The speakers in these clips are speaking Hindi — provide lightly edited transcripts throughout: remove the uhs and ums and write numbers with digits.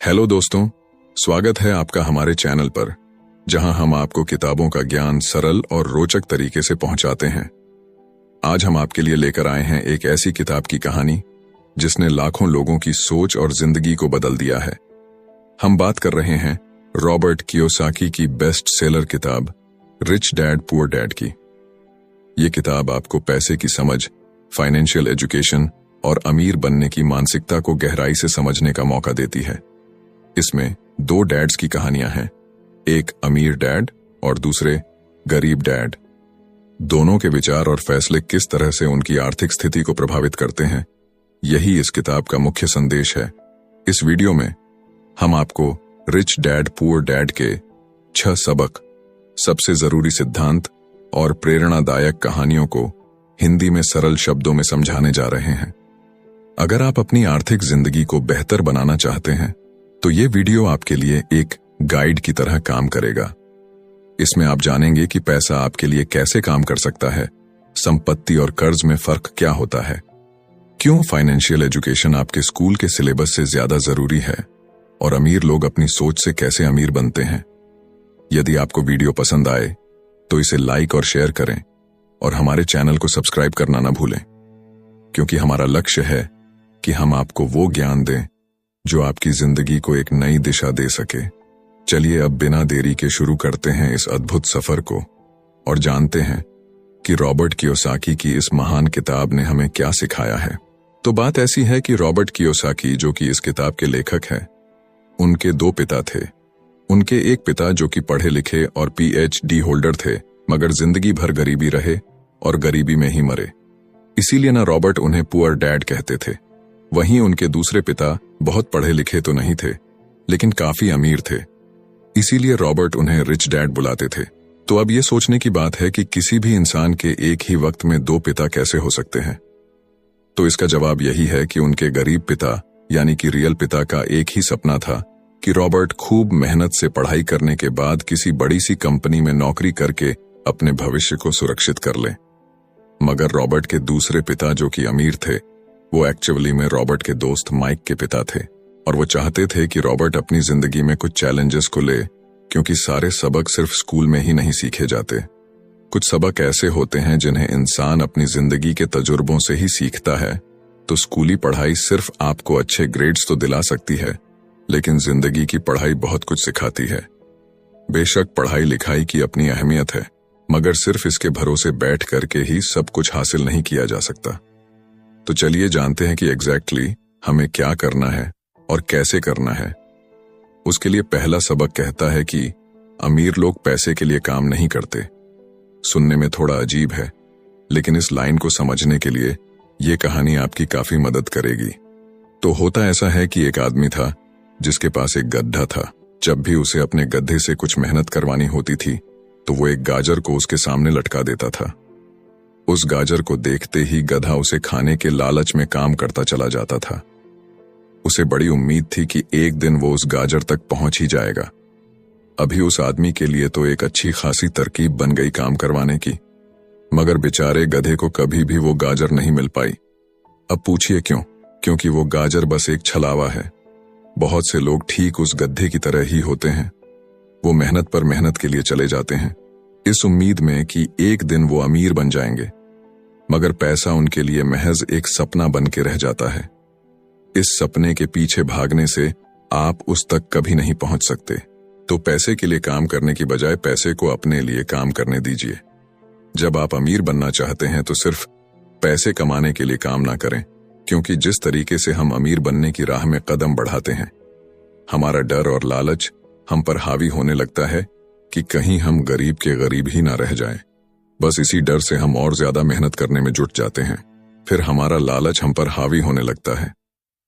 हेलो दोस्तों, स्वागत है आपका हमारे चैनल पर, जहां हम आपको किताबों का ज्ञान सरल और रोचक तरीके से पहुंचाते हैं। आज हम आपके लिए लेकर आए हैं एक ऐसी किताब की कहानी जिसने लाखों लोगों की सोच और जिंदगी को बदल दिया है। हम बात कर रहे हैं रॉबर्ट कियोसाकी की बेस्ट सेलर किताब रिच डैड पुअर डैड की। ये किताब आपको पैसे की समझ, फाइनेंशियल एजुकेशन और अमीर बनने की मानसिकता को गहराई से समझने का मौका देती है। इसमें दो डैड्स की कहानियां हैं, एक अमीर डैड और दूसरे गरीब डैड। दोनों के विचार और फैसले किस तरह से उनकी आर्थिक स्थिति को प्रभावित करते हैं, यही इस किताब का मुख्य संदेश है। इस वीडियो में हम आपको रिच डैड पुअर डैड के 6 सबक, सबसे जरूरी सिद्धांत और प्रेरणादायक कहानियों को हिंदी में सरल शब्दों में समझाने जा रहे हैं। अगर आप अपनी आर्थिक जिंदगी को बेहतर बनाना चाहते हैं तो ये वीडियो आपके लिए एक गाइड की तरह काम करेगा। इसमें आप जानेंगे कि पैसा आपके लिए कैसे काम कर सकता है, संपत्ति और कर्ज में फर्क क्या होता है, क्यों फाइनेंशियल एजुकेशन आपके स्कूल के सिलेबस से ज्यादा जरूरी है और अमीर लोग अपनी सोच से कैसे अमीर बनते हैं। यदि आपको वीडियो पसंद आए तो इसे लाइक और शेयर करें और हमारे चैनल को सब्सक्राइब करना ना भूलें, क्योंकि हमारा लक्ष्य है कि हम आपको वो ज्ञान दें जो आपकी जिंदगी को एक नई दिशा दे सके। चलिए अब बिना देरी के शुरू करते हैं इस अद्भुत सफर को और जानते हैं कि रॉबर्ट कियोसाकी की इस महान किताब ने हमें क्या सिखाया है। तो बात ऐसी है कि रॉबर्ट कियोसाकी, जो कि इस किताब के लेखक हैं, उनके 2 पिता थे। उनके एक पिता जो कि पढ़े लिखे और PhD होल्डर थे, मगर जिंदगी भर गरीबी रहे और गरीबी में ही मरे। इसीलिए ना रॉबर्ट उन्हें पुअर डैड कहते थे। वहीं उनके दूसरे पिता बहुत पढ़े लिखे तो नहीं थे, लेकिन काफी अमीर थे, इसीलिए रॉबर्ट उन्हें रिच डैड बुलाते थे। तो अब ये सोचने की बात है कि किसी भी इंसान के एक ही वक्त में 2 पिता कैसे हो सकते हैं। तो इसका जवाब यही है कि उनके गरीब पिता यानी कि रियल पिता का एक ही सपना था कि रॉबर्ट खूब मेहनत से पढ़ाई करने के बाद किसी बड़ी सी कंपनी में नौकरी करके अपने भविष्य को सुरक्षित कर ले। मगर रॉबर्ट के दूसरे पिता जो कि अमीर थे, वो एक्चुअली में रॉबर्ट के दोस्त माइक के पिता थे और वो चाहते थे कि रॉबर्ट अपनी जिंदगी में कुछ चैलेंजेस को ले, क्योंकि सारे सबक सिर्फ स्कूल में ही नहीं सीखे जाते। कुछ सबक ऐसे होते हैं जिन्हें इंसान अपनी जिंदगी के तजुर्बों से ही सीखता है। तो स्कूली पढ़ाई सिर्फ आपको अच्छे ग्रेड्स तो दिला सकती है, लेकिन जिंदगी की पढ़ाई बहुत कुछ सिखाती है। बेशक पढ़ाई लिखाई की अपनी अहमियत है, मगर सिर्फ इसके भरोसे बैठ करके ही सब कुछ हासिल नहीं किया जा सकता। तो चलिए जानते हैं कि एग्जैक्टली हमें क्या करना है और कैसे करना है। उसके लिए पहला सबक कहता है कि अमीर लोग पैसे के लिए काम नहीं करते। सुनने में थोड़ा अजीब है, लेकिन इस लाइन को समझने के लिए ये कहानी आपकी काफी मदद करेगी। तो होता ऐसा है कि एक आदमी था जिसके पास एक गड्ढा था। जब भी उसे अपने गड्ढे से कुछ मेहनत करवानी होती थी तो वो एक गाजर को उसके सामने लटका देता था। उस गाजर को देखते ही गधा उसे खाने के लालच में काम करता चला जाता था। उसे बड़ी उम्मीद थी कि एक दिन वो उस गाजर तक पहुंच ही जाएगा। अभी उस आदमी के लिए तो एक अच्छी खासी तरकीब बन गई काम करवाने की, मगर बेचारे गधे को कभी भी वो गाजर नहीं मिल पाई। अब पूछिए क्यों? क्योंकि वो गाजर बस एक छलावा है। बहुत से लोग ठीक उस गधे की तरह ही होते हैं। वो मेहनत पर मेहनत के लिए चले जाते हैं, इस उम्मीद में कि एक दिन वो अमीर बन जाएंगे, मगर पैसा उनके लिए महज एक सपना बन के रह जाता है। इस सपने के पीछे भागने से आप उस तक कभी नहीं पहुंच सकते। तो पैसे के लिए काम करने की बजाय पैसे को अपने लिए काम करने दीजिए। जब आप अमीर बनना चाहते हैं तो सिर्फ पैसे कमाने के लिए काम ना करें, क्योंकि जिस तरीके से हम अमीर बनने की राह में कदम बढ़ाते हैं, हमारा डर और लालच हम पर हावी होने लगता है कि कहीं हम गरीब के गरीब ही ना रह जाएं। बस इसी डर से हम और ज्यादा मेहनत करने में जुट जाते हैं। फिर हमारा लालच हम पर हावी होने लगता है।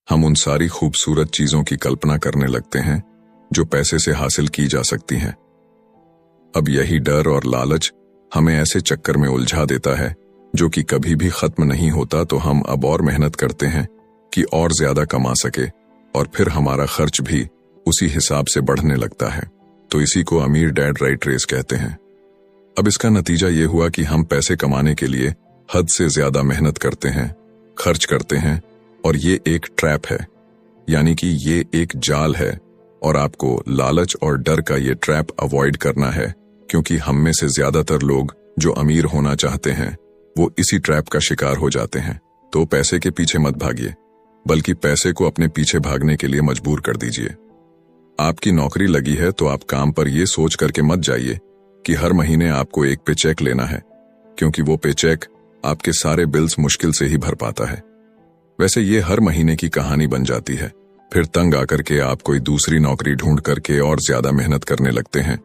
हम उन सारी खूबसूरत चीजों की कल्पना करने लगते हैं जो पैसे से हासिल की जा सकती हैं। अब यही डर और लालच हमें ऐसे चक्कर में उलझा देता है जो कि कभी भी खत्म नहीं होता। तो हम अब और मेहनत करते हैं कि और ज्यादा कमा सके, और फिर हमारा खर्च भी उसी हिसाब से बढ़ने लगता है। तो इसी को अमीर डैड राइट रेस कहते हैं। अब इसका नतीजा ये हुआ कि हम पैसे कमाने के लिए हद से ज्यादा मेहनत करते हैं, खर्च करते हैं, और ये एक ट्रैप है। यानी कि ये एक जाल है और आपको लालच और डर का ये ट्रैप अवॉइड करना है, क्योंकि हम में से ज्यादातर लोग जो अमीर होना चाहते हैं वो इसी ट्रैप का शिकार हो जाते हैं। तो पैसे के पीछे मत भागिए, बल्कि पैसे को अपने पीछे भागने के लिए मजबूर कर दीजिए। आपकी नौकरी लगी है तो आप काम पर यह सोच करके मत जाइए कि हर महीने आपको एक पे चेक लेना है, क्योंकि वो पे चेक आपके सारे बिल्स मुश्किल से ही भर पाता है। वैसे ये हर महीने की कहानी बन जाती है। फिर तंग आकर के आप कोई दूसरी नौकरी ढूंढ करके और ज्यादा मेहनत करने लगते हैं,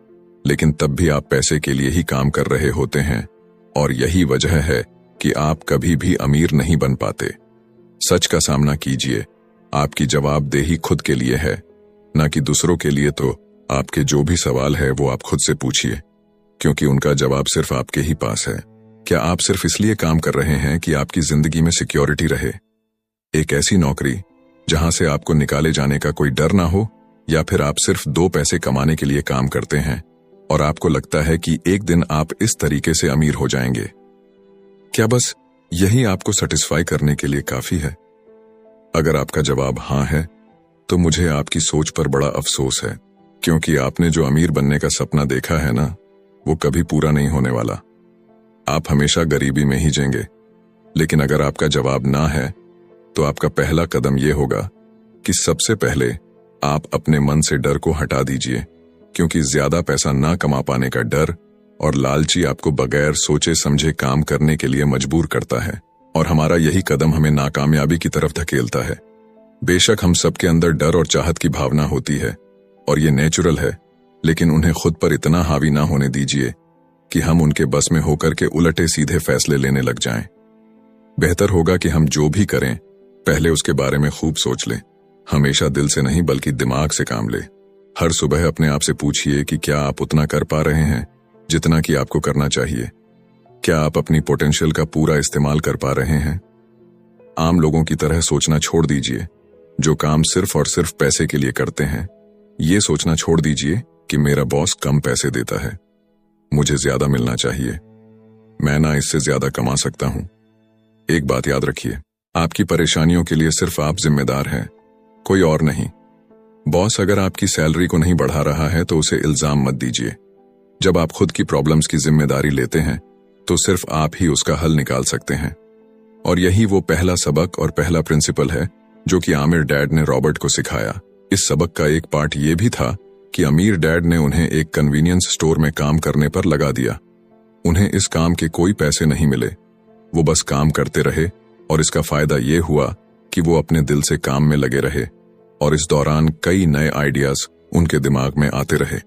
लेकिन तब भी आप पैसे के लिए ही काम कर रहे होते हैं, और यही वजह है कि आप कभी भी अमीर नहीं बन पाते। सच का सामना कीजिए। आपकी जवाबदेही खुद के लिए है, ना कि दूसरों के लिए। तो आपके जो भी सवाल है वो आप खुद से पूछिए, क्योंकि उनका जवाब सिर्फ आपके ही पास है। क्या आप सिर्फ इसलिए काम कर रहे हैं कि आपकी जिंदगी में सिक्योरिटी रहे, एक ऐसी नौकरी जहां से आपको निकाले जाने का कोई डर ना हो, या फिर आप सिर्फ 2 पैसे कमाने के लिए काम करते हैं और आपको लगता है कि एक दिन आप इस तरीके से अमीर हो जाएंगे? क्या बस यही आपको सेटिस्फाई करने के लिए काफी है? अगर आपका जवाब हां है, तो मुझे आपकी सोच पर बड़ा अफसोस है, क्योंकि आपने जो अमीर बनने का सपना देखा है ना, वो कभी पूरा नहीं होने वाला। आप हमेशा गरीबी में ही जिएंगे। लेकिन अगर आपका जवाब ना है, तो आपका पहला कदम यह होगा कि सबसे पहले आप अपने मन से डर को हटा दीजिए, क्योंकि ज्यादा पैसा ना कमा पाने का डर और लालची आपको बगैर सोचे समझे काम करने के लिए मजबूर करता है, और हमारा यही कदम हमें नाकामयाबी की तरफ धकेलता है। बेशक हम सबके अंदर डर और चाहत की भावना होती है, और ये नेचुरल है, लेकिन उन्हें खुद पर इतना हावी ना होने दीजिए कि हम उनके बस में होकर के उलटे सीधे फैसले लेने लग जाएं। बेहतर होगा कि हम जो भी करें पहले उसके बारे में खूब सोच लें। हमेशा दिल से नहीं बल्कि दिमाग से काम ले। हर सुबह अपने आप से पूछिए कि क्या आप उतना कर पा रहे हैं जितना कि आपको करना चाहिए। क्या आप अपनी पोटेंशियल का पूरा इस्तेमाल कर पा रहे हैं? आम लोगों की तरह सोचना छोड़ दीजिए, जो काम सिर्फ और सिर्फ पैसे के लिए करते हैं। ये सोचना छोड़ दीजिए कि मेरा बॉस कम पैसे देता है, मुझे ज्यादा मिलना चाहिए, मैं ना इससे ज्यादा कमा सकता हूं। एक बात याद रखिए, आपकी परेशानियों के लिए सिर्फ आप जिम्मेदार हैं, कोई और नहीं। बॉस अगर आपकी सैलरी को नहीं बढ़ा रहा है तो उसे इल्जाम मत दीजिए। जब आप खुद की प्रॉब्लम्स की जिम्मेदारी लेते हैं तो सिर्फ आप ही उसका हल निकाल सकते हैं। और यही वो पहला सबक और पहला प्रिंसिपल है जो कि आमिर डैड ने रॉबर्ट को सिखाया। इस सबक का एक पार्ट ये भी था कि अमीर डैड ने उन्हें एक कन्वीनियंस स्टोर में काम करने पर लगा दिया। उन्हें इस काम के कोई पैसे नहीं मिले, वो बस काम करते रहे, और इसका फायदा ये हुआ कि वो अपने दिल से काम में लगे रहे, और इस दौरान कई नए आइडियाज उनके दिमाग में आते रहे।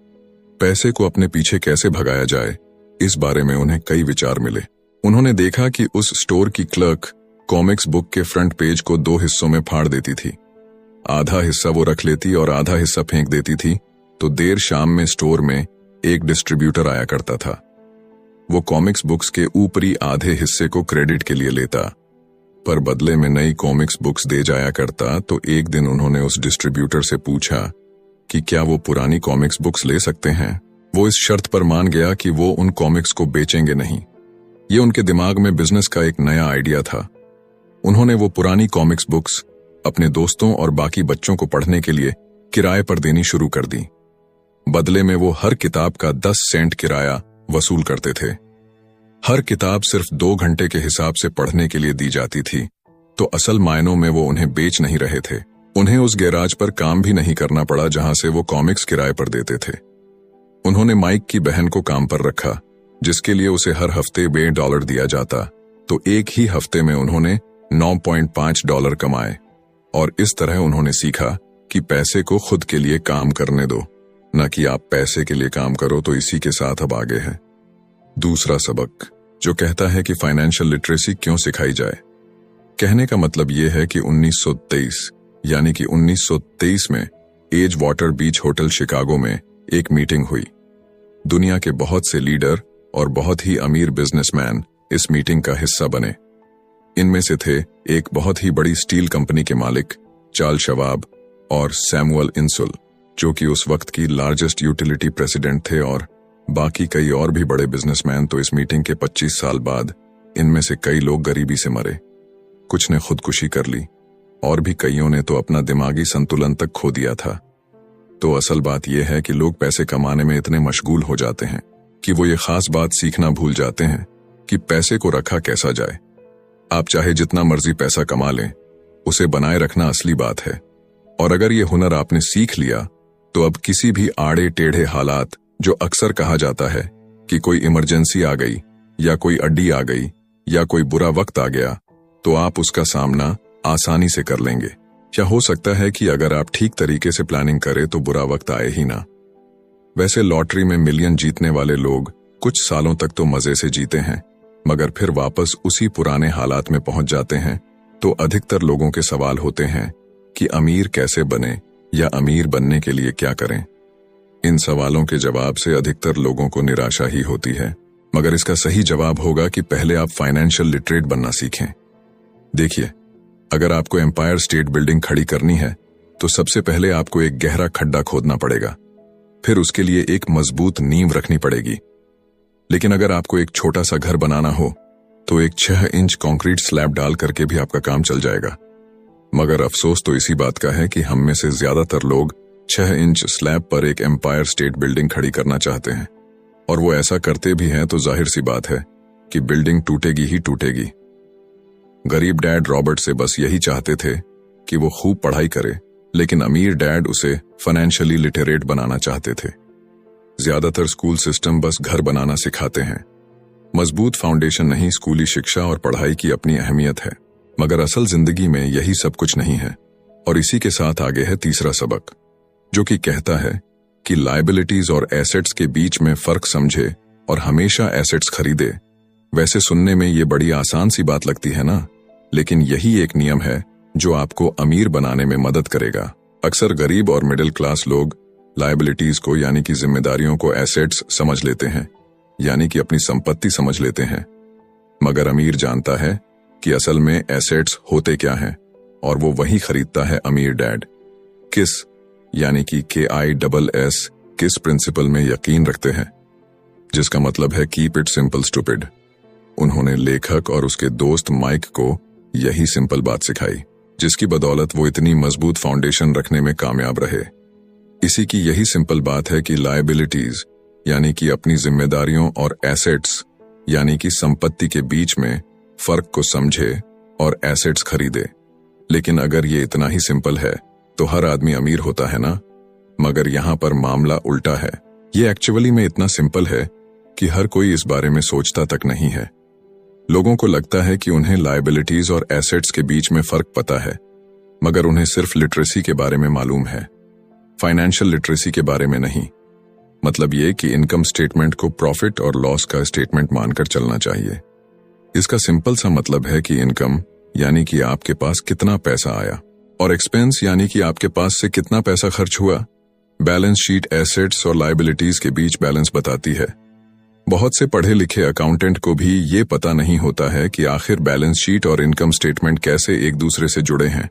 पैसे को अपने पीछे कैसे भगाया जाए, इस बारे में उन्हें कई विचार मिले। उन्होंने देखा कि उस स्टोर की क्लर्क कॉमिक्स बुक के फ्रंट पेज को 2 हिस्सों में फाड़ देती थी। आधा हिस्सा वो रख लेती और आधा हिस्सा फेंक देती थी, तो देर शाम में स्टोर में एक डिस्ट्रीब्यूटर आया करता था। वो कॉमिक्स बुक्स के ऊपरी आधे हिस्से को क्रेडिट के लिए लेता, पर बदले में नई कॉमिक्स बुक्स दे जाया करता। तो एक दिन उन्होंने उस डिस्ट्रीब्यूटर से पूछा कि क्या वो पुरानी कॉमिक्स बुक्स ले सकते हैं। वो इस शर्त पर मान गया कि वो उन कॉमिक्स को बेचेंगे नहीं। ये उनके दिमाग में बिजनेस का एक नया आइडिया था। उन्होंने वो पुरानी कॉमिक्स बुक्स अपने दोस्तों और बाकी बच्चों को पढ़ने के लिए किराए पर देनी शुरू कर दी। बदले में वो हर किताब का 10 सेंट किराया वसूल करते थे। हर किताब सिर्फ 2 घंटे के हिसाब से पढ़ने के लिए दी जाती थी, तो असल मायनों में वो उन्हें बेच नहीं रहे थे। उन्हें उस गैराज पर काम भी नहीं करना पड़ा जहां से वो कॉमिक्स किराए पर देते थे। उन्होंने माइक की बहन को काम पर रखा, जिसके लिए उसे हर हफ्ते $2 दिया जाता, तो एक ही हफ्ते में उन्होंने $9.5 कमाए। और इस तरह उन्होंने सीखा कि पैसे को खुद के लिए काम करने दो, न कि आप पैसे के लिए काम करो। तो इसी के साथ अब आगे है दूसरा सबक, जो कहता है कि फाइनेंशियल लिटरेसी क्यों सिखाई जाए। कहने का मतलब यह है कि 1923 यानी कि 1923 में एज वाटर बीच होटल शिकागो में एक मीटिंग हुई। दुनिया के बहुत से लीडर और बहुत ही अमीर बिजनेसमैन इस मीटिंग का हिस्सा बने। इनमें से थे एक बहुत ही बड़ी स्टील कंपनी के मालिक चार्ल्स शवाब और सैमुअल इंसुल, जो कि उस वक्त की लार्जेस्ट यूटिलिटी प्रेसिडेंट थे, और बाकी कई और भी बड़े बिजनेसमैन। तो इस मीटिंग के 25 साल बाद इनमें से कई लोग गरीबी से मरे, कुछ ने खुदकुशी कर ली, और भी कईयों ने तो अपना दिमागी संतुलन तक खो दिया था। तो असल बात यह है कि लोग पैसे कमाने में इतने मशगूल हो जाते हैं कि वो ये खास बात सीखना भूल जाते हैं कि पैसे को रखा कैसा जाए। आप चाहे जितना मर्जी पैसा कमा लें, उसे बनाए रखना असली बात है। और अगर ये हुनर आपने सीख लिया तो अब किसी भी आड़े टेढ़े हालात, जो अक्सर कहा जाता है कि कोई इमरजेंसी आ गई या कोई अड्डी आ गई या कोई बुरा वक्त आ गया, तो आप उसका सामना आसानी से कर लेंगे। या हो सकता है कि अगर आप ठीक तरीके से प्लानिंग करें तो बुरा वक्त आए ही ना। वैसे लॉटरी में मिलियन जीतने वाले लोग कुछ सालों तक तो मजे से जीते हैं, मगर फिर वापस उसी पुराने हालात में पहुंच जाते हैं। तो अधिकतर लोगों के सवाल होते हैं कि अमीर कैसे बने या अमीर बनने के लिए क्या करें। इन सवालों के जवाब से अधिकतर लोगों को निराशा ही होती है, मगर इसका सही जवाब होगा कि पहले आप फाइनेंशियल लिटरेट बनना सीखें। देखिए, अगर आपको एम्पायर स्टेट बिल्डिंग खड़ी करनी है तो सबसे पहले आपको एक गहरा खड्डा खोदना पड़ेगा, फिर उसके लिए एक मजबूत नींव रखनी पड़ेगी। लेकिन अगर आपको एक छोटा सा घर बनाना हो तो एक 6 इंच कंक्रीट स्लैब डाल करके भी आपका काम चल जाएगा। मगर अफसोस तो इसी बात का है कि हम में से ज्यादातर लोग 6 इंच स्लैब पर एक एम्पायर स्टेट बिल्डिंग खड़ी करना चाहते हैं, और वो ऐसा करते भी हैं तो जाहिर सी बात है कि बिल्डिंग टूटेगी ही टूटेगी। गरीब डैड रॉबर्ट से बस यही चाहते थे कि वो खूब पढ़ाई करे, लेकिन अमीर डैड उसे फाइनेंशियली लिटरेट बनाना चाहते थे। ज्यादातर स्कूल सिस्टम बस घर बनाना सिखाते हैं, मजबूत फाउंडेशन नहीं। स्कूली शिक्षा और पढ़ाई की अपनी अहमियत है, मगर असल जिंदगी में यही सब कुछ नहीं है। और इसी के साथ आगे है तीसरा सबक, जो कि कहता है कि लायबिलिटीज और एसेट्स के बीच में फर्क समझे और हमेशा एसेट्स खरीदे। वैसे सुनने में ये बड़ी आसान सी बात लगती है ना, लेकिन यही एक नियम है जो आपको अमीर बनाने में मदद करेगा। अक्सर गरीब और मिडिल क्लास लोग लायबिलिटीज को यानी कि जिम्मेदारियों को एसेट्स समझ लेते हैं, यानी कि अपनी संपत्ति समझ लेते हैं। मगर अमीर जानता है कि असल में एसेट्स होते क्या हैं, और वो वही खरीदता है अमीर डैड। किस यानी कि KISS किस प्रिंसिपल में यकीन रखते हैं, जिसका मतलब है कीप इट सिंपल स्टूपिड। उन्होंने लेखक और उसके दोस्त माइक को यही सिंपल बात सिखाई, जिसकी बदौलत वो इतनी मजबूत फाउंडेशन रखने में कामयाब रहे। इसी की यही सिंपल बात है कि लायबिलिटीज यानी कि अपनी जिम्मेदारियों और एसेट्स यानी कि संपत्ति के बीच में फर्क को समझे और एसेट्स खरीदे। लेकिन अगर ये इतना ही सिंपल है तो हर आदमी अमीर होता है ना। मगर यहाँ पर मामला उल्टा है। ये एक्चुअली में इतना सिंपल है कि हर कोई इस बारे में सोचता तक नहीं है। लोगों को लगता है कि उन्हें लायबिलिटीज और एसेट्स के बीच में फर्क पता है, मगर उन्हें सिर्फ लिटरेसी के बारे में मालूम है, फाइनेंशियल लिटरेसी के बारे में नहीं। मतलब ये कि इनकम स्टेटमेंट को प्रॉफिट और लॉस का स्टेटमेंट मानकर चलना चाहिए। इसका सिंपल सा मतलब है कि इनकम यानी कि आपके पास कितना पैसा आया, और एक्सपेंस यानी कि आपके पास से कितना पैसा खर्च हुआ। बैलेंस शीट एसेट्स और लायबिलिटीज के बीच बैलेंस बताती है। बहुत से पढ़े लिखे अकाउंटेंट को भी ये पता नहीं होता है कि आखिर बैलेंस शीट और इनकम स्टेटमेंट कैसे एक दूसरे से जुड़े हैं।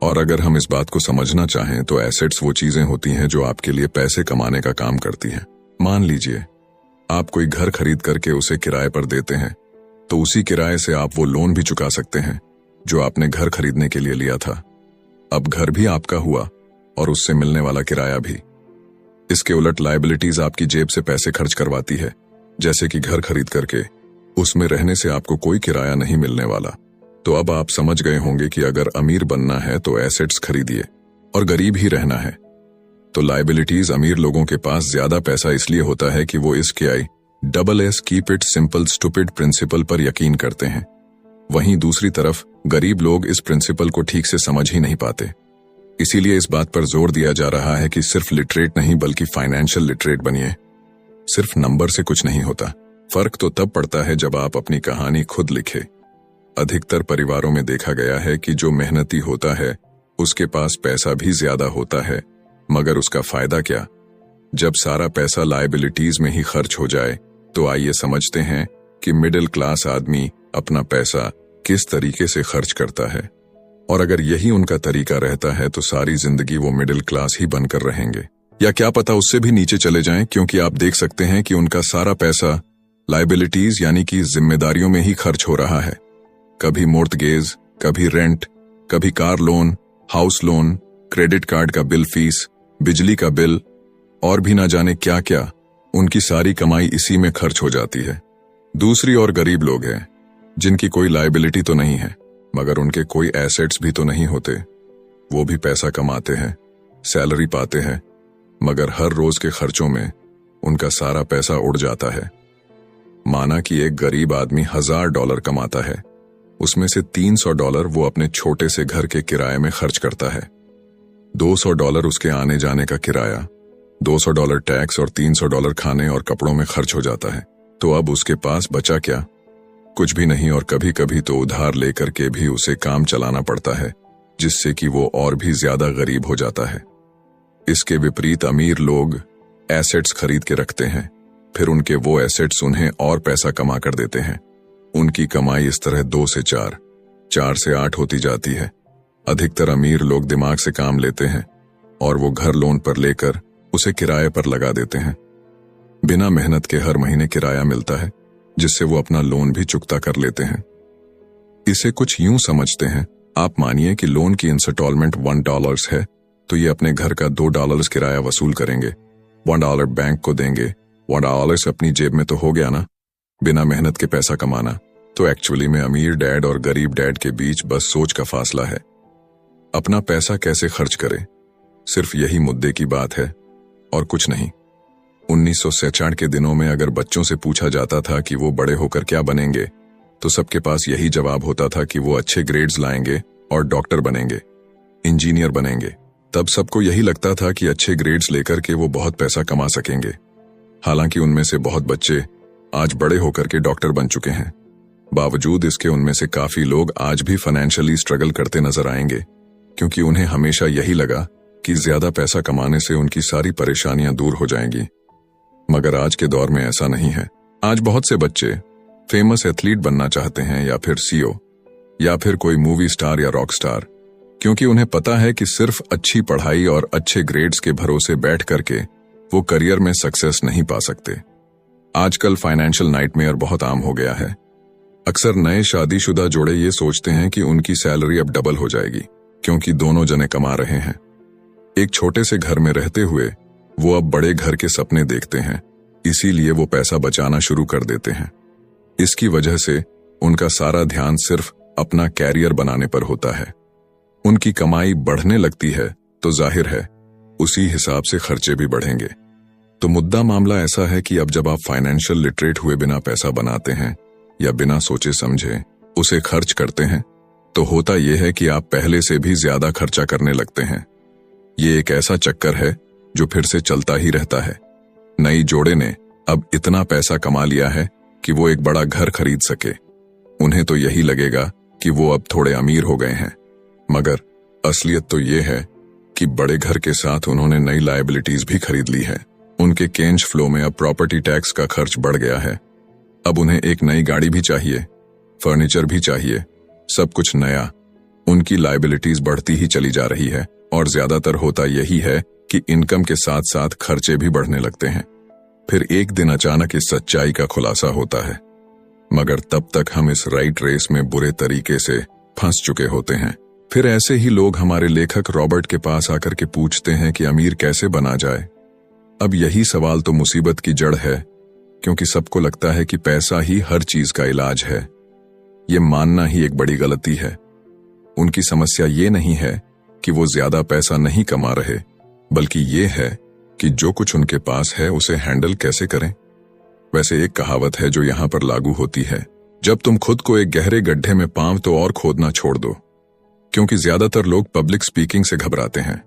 और अगर हम इस बात को समझना चाहें तो एसेट्स वो चीजें होती हैं जो आपके लिए पैसे कमाने का काम करती हैं। मान लीजिए आप कोई घर खरीद करके उसे किराए पर देते हैं, तो उसी किराए से आप वो लोन भी चुका सकते हैं जो आपने घर खरीदने के लिए लिया था। अब घर भी आपका हुआ और उससे मिलने वाला किराया भी। इसके उलट लायबिलिटीज आपकी जेब से पैसे खर्च करवाती है, जैसे कि घर खरीद करके उसमें रहने से आपको कोई किराया नहीं मिलने वाला। तो अब आप समझ गए होंगे कि अगर अमीर बनना है तो एसेट्स खरीदिए, और गरीब ही रहना है तो लायबिलिटीज। अमीर लोगों के पास ज्यादा पैसा इसलिए होता है कि वो इस KISS keep it simple stupid principle पर यकीन करते हैं। वहीं दूसरी तरफ गरीब लोग इस प्रिंसिपल को ठीक से समझ ही नहीं पाते। इसीलिए इस बात पर जोर दिया जा रहा है कि सिर्फ लिटरेट नहीं बल्कि फाइनेंशियल लिटरेट बनिए। सिर्फ नंबर से कुछ नहीं होता। फर्क तो तब पड़ता है जब आप अपनी कहानी खुद लिखे। अधिकतर परिवारों में देखा गया है कि जो मेहनती होता है उसके पास पैसा भी ज्यादा होता है, मगर उसका फायदा क्या? जब सारा पैसा लायबिलिटीज में ही खर्च हो जाए तो आइए समझते हैं कि मिडिल क्लास आदमी अपना पैसा किस तरीके से खर्च करता है। और अगर यही उनका तरीका रहता है तो सारी जिंदगी वो मिडिल क्लास ही बनकर रहेंगे, या क्या पता उससे भी नीचे चले जाएं, क्योंकि आप देख सकते हैं कि उनका सारा पैसा लायबिलिटीज यानी कि जिम्मेदारियों में ही खर्च हो रहा है। कभी मोर्टगेज, कभी रेंट, कभी car loan, house loan, credit card का बिल फीस, बिजली का बिल और भी ना जाने क्या क्या, उनकी सारी कमाई इसी में खर्च हो जाती है। दूसरी ओर गरीब लोग हैं जिनकी कोई लायबिलिटी तो नहीं है, मगर उनके कोई एसेट्स भी तो नहीं होते। वो भी पैसा कमाते हैं, सैलरी पाते हैं, मगर हर रोज के खर्चों में उनका सारा पैसा उड़ जाता है। माना कि एक गरीब आदमी $1000 कमाता है, उसमें से $300 वो अपने छोटे से घर के किराए में खर्च करता है, $200 उसके आने जाने का किराया, $200 टैक्स और $300 खाने और कपड़ों में खर्च हो जाता है। तो अब उसके पास बचा क्या? कुछ भी नहीं, और कभी कभी तो उधार लेकर के भी उसे काम चलाना पड़ता है, जिससे कि वो और भी ज्यादा गरीब हो जाता है। इसके विपरीत अमीर लोग एसेट्स खरीद के रखते हैं, फिर उनके वो एसेट्स उन्हें और पैसा कमा कर देते हैं। उनकी कमाई इस तरह 2 से 4, 4 से 8 होती जाती है। अधिकतर अमीर लोग दिमाग से काम लेते हैं और वो घर लोन पर लेकर उसे किराए पर लगा देते हैं। बिना मेहनत के हर महीने किराया मिलता है, जिससे वो अपना लोन भी चुकता कर लेते हैं। इसे कुछ यूं समझते हैं, आप मानिए कि लोन की इंस्टॉलमेंट $1 है, तो ये अपने घर का $2 किराया वसूल करेंगे, $1 बैंक को देंगे, $1 अपनी जेब में तो हो गया ना, बिना मेहनत के पैसा कमाना। तो एक्चुअली में अमीर डैड और गरीब डैड के बीच बस सोच का फासला है। अपना पैसा कैसे खर्च करें, सिर्फ यही मुद्दे की बात है और कुछ नहीं। 1966 के दिनों में अगर बच्चों से पूछा जाता था कि वो बड़े होकर क्या बनेंगे, तो सबके पास यही जवाब होता था कि वो अच्छे ग्रेड्स लाएंगे और डॉक्टर बनेंगे, इंजीनियर बनेंगे। तब सबको यही लगता था कि अच्छे ग्रेड्स लेकर के वो बहुत पैसा कमा सकेंगे। हालांकि उनमें से बहुत बच्चे आज बड़े होकर के डॉक्टर बन चुके हैं। बावजूद इसके उनमें से काफी लोग आज भी फाइनेंशियली स्ट्रगल करते नजर आएंगे, क्योंकि उन्हें हमेशा यही लगा कि ज्यादा पैसा कमाने से उनकी सारी परेशानियां दूर हो जाएंगी। मगर आज के दौर में ऐसा नहीं है। आज बहुत से बच्चे फेमस एथलीट बनना चाहते हैं, या फिर सीईओ, या फिर कोई मूवी स्टार या रॉक स्टार, क्योंकि उन्हें पता है कि सिर्फ अच्छी पढ़ाई और अच्छे ग्रेड्स के भरोसे बैठ करके वो करियर में सक्सेस नहीं पा सकते। आजकल फाइनेंशियल नाइटमेयर बहुत आम हो गया है। अक्सर नए शादीशुदा जोड़े ये सोचते हैं कि उनकी सैलरी अब डबल हो जाएगी, क्योंकि दोनों जने कमा रहे हैं। एक छोटे से घर में रहते हुए वो अब बड़े घर के सपने देखते हैं, इसीलिए वो पैसा बचाना शुरू कर देते हैं। इसकी वजह से उनका सारा ध्यान सिर्फ अपना कैरियर बनाने पर होता है। उनकी कमाई बढ़ने लगती है तो जाहिर है उसी हिसाब से खर्चे भी बढ़ेंगे। तो मुद्दा मामला ऐसा है कि अब जब आप फाइनेंशियल लिटरेट हुए बिना पैसा बनाते हैं या बिना सोचे समझे उसे खर्च करते हैं, तो होता यह है कि आप पहले से भी ज्यादा खर्चा करने लगते हैं। ये एक ऐसा चक्कर है जो फिर से चलता ही रहता है। नई जोड़े ने अब इतना पैसा कमा लिया है कि वो एक बड़ा घर खरीद सके। उन्हें तो यही लगेगा कि वो अब थोड़े अमीर हो गए हैं, मगर असलियत तो ये है कि बड़े घर के साथ उन्होंने नई लायबिलिटीज भी खरीद ली है। उनके कैश फ्लो में अब प्रॉपर्टी टैक्स का खर्च बढ़ गया है। अब उन्हें एक नई गाड़ी भी चाहिए, फर्नीचर भी चाहिए, सब कुछ नया। उनकी लायबिलिटीज बढ़ती ही चली जा रही है, और ज्यादातर होता यही है कि इनकम के साथ साथ खर्चे भी बढ़ने लगते हैं। फिर एक दिन अचानक इस सच्चाई का खुलासा होता है, मगर तब तक हम इस राइट रेस में बुरे तरीके से फंस चुके होते हैं। फिर ऐसे ही लोग हमारे लेखक रॉबर्ट के पास आकर के पूछते हैं कि अमीर कैसे बना जाए। अब यही सवाल तो मुसीबत की जड़ है, क्योंकि सबको लगता है कि पैसा ही हर चीज का इलाज है। ये मानना ही एक बड़ी गलती है। उनकी समस्या ये नहीं है कि वो ज्यादा पैसा नहीं कमा रहे, बल्कि ये है कि जो कुछ उनके पास है उसे हैंडल कैसे करें। वैसे एक कहावत है जो यहाँ पर लागू होती है, जब तुम खुद को एक गहरे गड्ढे में पांव तो और खोदना छोड़ दो। क्योंकि ज्यादातर लोग पब्लिक स्पीकिंग से घबराते हैं।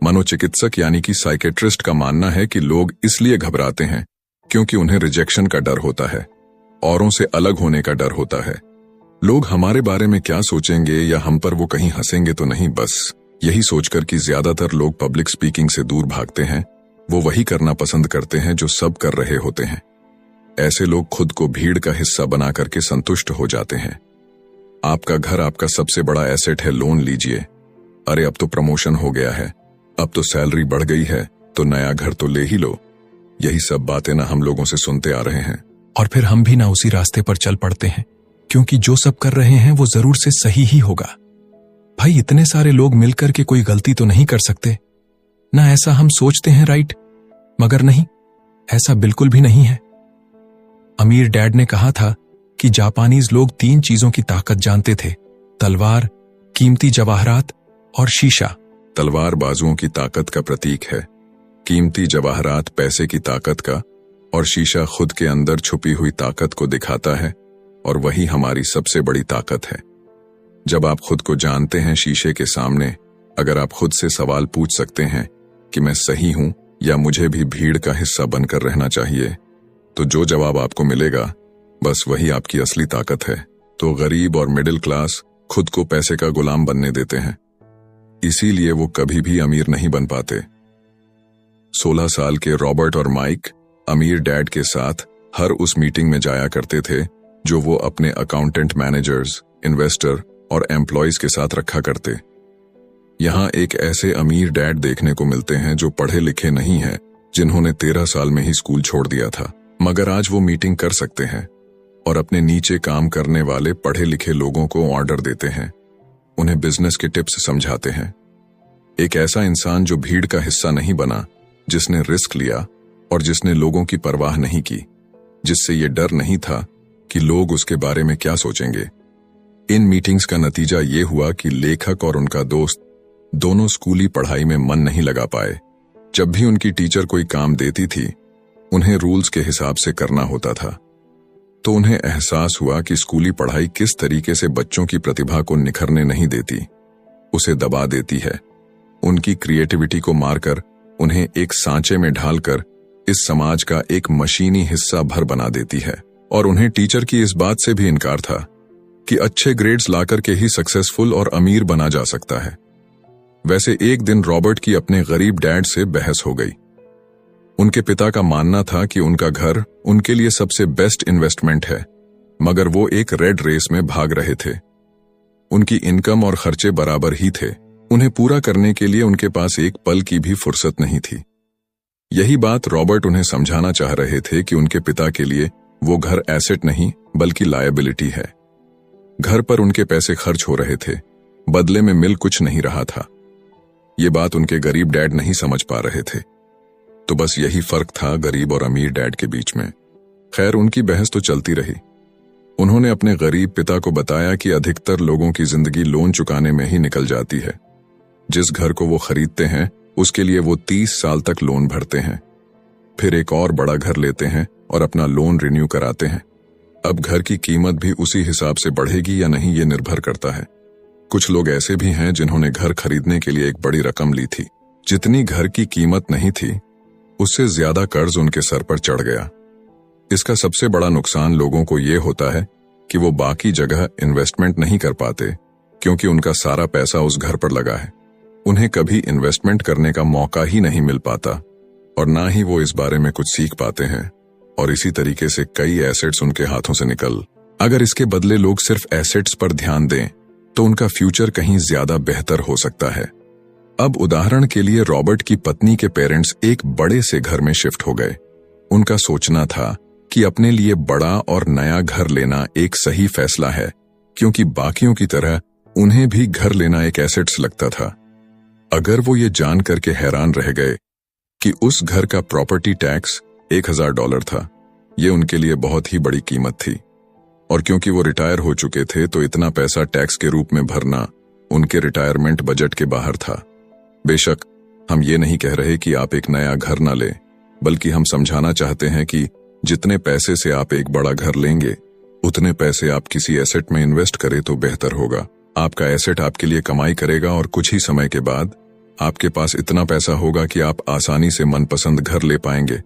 मनोचिकित्सक यानी कि साइकेट्रिस्ट का मानना है कि लोग इसलिए घबराते हैं क्योंकि उन्हें रिजेक्शन का डर होता है, औरों से अलग होने का डर होता है। लोग हमारे बारे में क्या सोचेंगे या हम पर वो कहीं हंसेंगे तो नहीं, बस यही सोचकर कि ज्यादातर लोग पब्लिक स्पीकिंग से दूर भागते हैं। वो वही करना पसंद करते हैं जो सब कर रहे होते हैं। ऐसे लोग खुद को भीड़ का हिस्सा बना करके संतुष्ट हो जाते हैं। आपका घर आपका सबसे बड़ा एसेट है, लोन लीजिए। अरे अब तो प्रमोशन हो गया है, अब तो सैलरी बढ़ गई है, तो नया घर तो ले ही लो। यही सब बातें ना हम लोगों से सुनते आ रहे हैं, और फिर हम भी ना उसी रास्ते पर चल पड़ते हैं, क्योंकि जो सब कर रहे हैं वो जरूर से सही ही होगा। भाई इतने सारे लोग मिलकर के कोई गलती तो नहीं कर सकते ना, ऐसा हम सोचते हैं राइट, मगर नहीं, ऐसा बिल्कुल भी नहीं है। अमीर डैड ने कहा था कि जापानीज लोग 3 चीजों की ताकत जानते थे, तलवार, कीमती जवाहरात और शीशा। तलवार बाजुओं की ताकत का प्रतीक है, कीमती जवाहरात पैसे की ताकत का, और शीशा खुद के अंदर छुपी हुई ताकत को दिखाता है, और वही हमारी सबसे बड़ी ताकत है। जब आप खुद को जानते हैं शीशे के सामने, अगर आप खुद से सवाल पूछ सकते हैं कि मैं सही हूं या मुझे भी भीड़ का हिस्सा बनकर रहना चाहिए, तो जो जवाब आपको मिलेगा बस वही आपकी असली ताकत है। तो गरीब और मिडिल क्लास खुद को पैसे का गुलाम बनने देते हैं, इसीलिए वो कभी भी अमीर नहीं बन पाते। 16 साल के रॉबर्ट और माइक अमीर डैड के साथ हर उस मीटिंग में जाया करते थे जो वो अपने अकाउंटेंट, मैनेजर्स, इन्वेस्टर और एम्प्लॉयज के साथ रखा करते। यहां एक ऐसे अमीर डैड देखने को मिलते हैं जो पढ़े लिखे नहीं हैं, जिन्होंने 13 साल में ही स्कूल छोड़ दिया था, मगर आज वो मीटिंग कर सकते हैं और अपने नीचे काम करने वाले पढ़े लिखे लोगों को ऑर्डर देते हैं, उन्हें बिजनेस के टिप्स समझाते हैं। एक ऐसा इंसान जो भीड़ का हिस्सा नहीं बना, जिसने रिस्क लिया और जिसने लोगों की परवाह नहीं की, जिससे ये डर नहीं था कि लोग उसके बारे में क्या सोचेंगे। इन मीटिंग्स का नतीजा ये हुआ कि लेखक और उनका दोस्त दोनों स्कूली पढ़ाई में मन नहीं लगा पाए। जब भी उनकी टीचर कोई काम देती थी, उन्हें रूल्स के हिसाब से करना होता था, तो उन्हें एहसास हुआ कि स्कूली पढ़ाई किस तरीके से बच्चों की प्रतिभा को निखरने नहीं देती, उसे दबा देती है, उनकी क्रिएटिविटी को मारकर उन्हें एक सांचे में ढालकर इस समाज का एक मशीनी हिस्सा भर बना देती है। और उन्हें टीचर की इस बात से भी इनकार था कि अच्छे ग्रेड्स लाकर के ही सक्सेसफुल और अमीर बना जा सकता है। वैसे एक दिन रॉबर्ट की अपने गरीब डैड से बहस हो गई। उनके पिता का मानना था कि उनका घर उनके लिए सबसे बेस्ट इन्वेस्टमेंट है, मगर वो एक रेड रेस में भाग रहे थे। उनकी इनकम और खर्चे बराबर ही थे, उन्हें पूरा करने के लिए उनके पास एक पल की भी फुर्सत नहीं थी। यही बात रॉबर्ट उन्हें समझाना चाह रहे थे कि उनके पिता के लिए वो घर एसेट नहीं बल्कि लायबिलिटी है। घर पर उनके पैसे खर्च हो रहे थे, बदले में मिल कुछ नहीं रहा था। ये बात उनके गरीब डैड नहीं समझ पा रहे थे। तो बस यही फर्क था गरीब और अमीर डैड के बीच में। खैर, उनकी बहस तो चलती रही। उन्होंने अपने गरीब पिता को बताया कि अधिकतर लोगों की जिंदगी लोन चुकाने में ही निकल जाती है। जिस घर को वो खरीदते हैं उसके लिए वो 30 साल तक लोन भरते हैं, फिर एक और बड़ा घर लेते हैं और अपना लोन रिन्यू कराते हैं। अब घर की कीमत भी उसी हिसाब से बढ़ेगी या नहीं, ये निर्भर करता है। कुछ लोग ऐसे भी हैं जिन्होंने घर खरीदने के लिए एक बड़ी रकम ली थी, जितनी घर की कीमत नहीं थी उससे ज्यादा कर्ज उनके सर पर चढ़ गया। इसका सबसे बड़ा नुकसान लोगों को ये होता है कि वो बाकी जगह इन्वेस्टमेंट नहीं कर पाते, क्योंकि उनका सारा पैसा उस घर पर लगा है। उन्हें कभी इन्वेस्टमेंट करने का मौका ही नहीं मिल पाता और ना ही वो इस बारे में कुछ सीख पाते हैं, और इसी तरीके से कई एसेट्स उनके हाथों से निकल। अगर इसके बदले लोग सिर्फ एसेट्स पर ध्यान दें तो उनका फ्यूचर कहीं ज्यादा बेहतर हो सकता है। अब उदाहरण के लिए रॉबर्ट की पत्नी के पेरेंट्स एक बड़े से घर में शिफ्ट हो गए। उनका सोचना था कि अपने लिए बड़ा और नया घर लेना एक सही फैसला है, क्योंकि बाकियों की तरह उन्हें भी घर लेना एक एसेट्स लगता था। अगर वो ये जान करके हैरान रह गए कि उस घर का प्रॉपर्टी टैक्स $1000 था, ये उनके लिए बहुत ही बड़ी कीमत थी, और क्योंकि वो रिटायर हो चुके थे तो इतना पैसा टैक्स के रूप में भरना उनके रिटायरमेंट बजट के बाहर था। बेशक हम ये नहीं कह रहे कि आप एक नया घर ना लें, बल्कि हम समझाना चाहते हैं कि जितने पैसे से आप एक बड़ा घर लेंगे, उतने पैसे आप किसी एसेट में इन्वेस्ट करें तो बेहतर होगा। आपका एसेट आपके लिए कमाई करेगा और कुछ ही समय के बाद आपके पास इतना पैसा होगा कि आप आसानी से मनपसंद घर ले पाएंगे,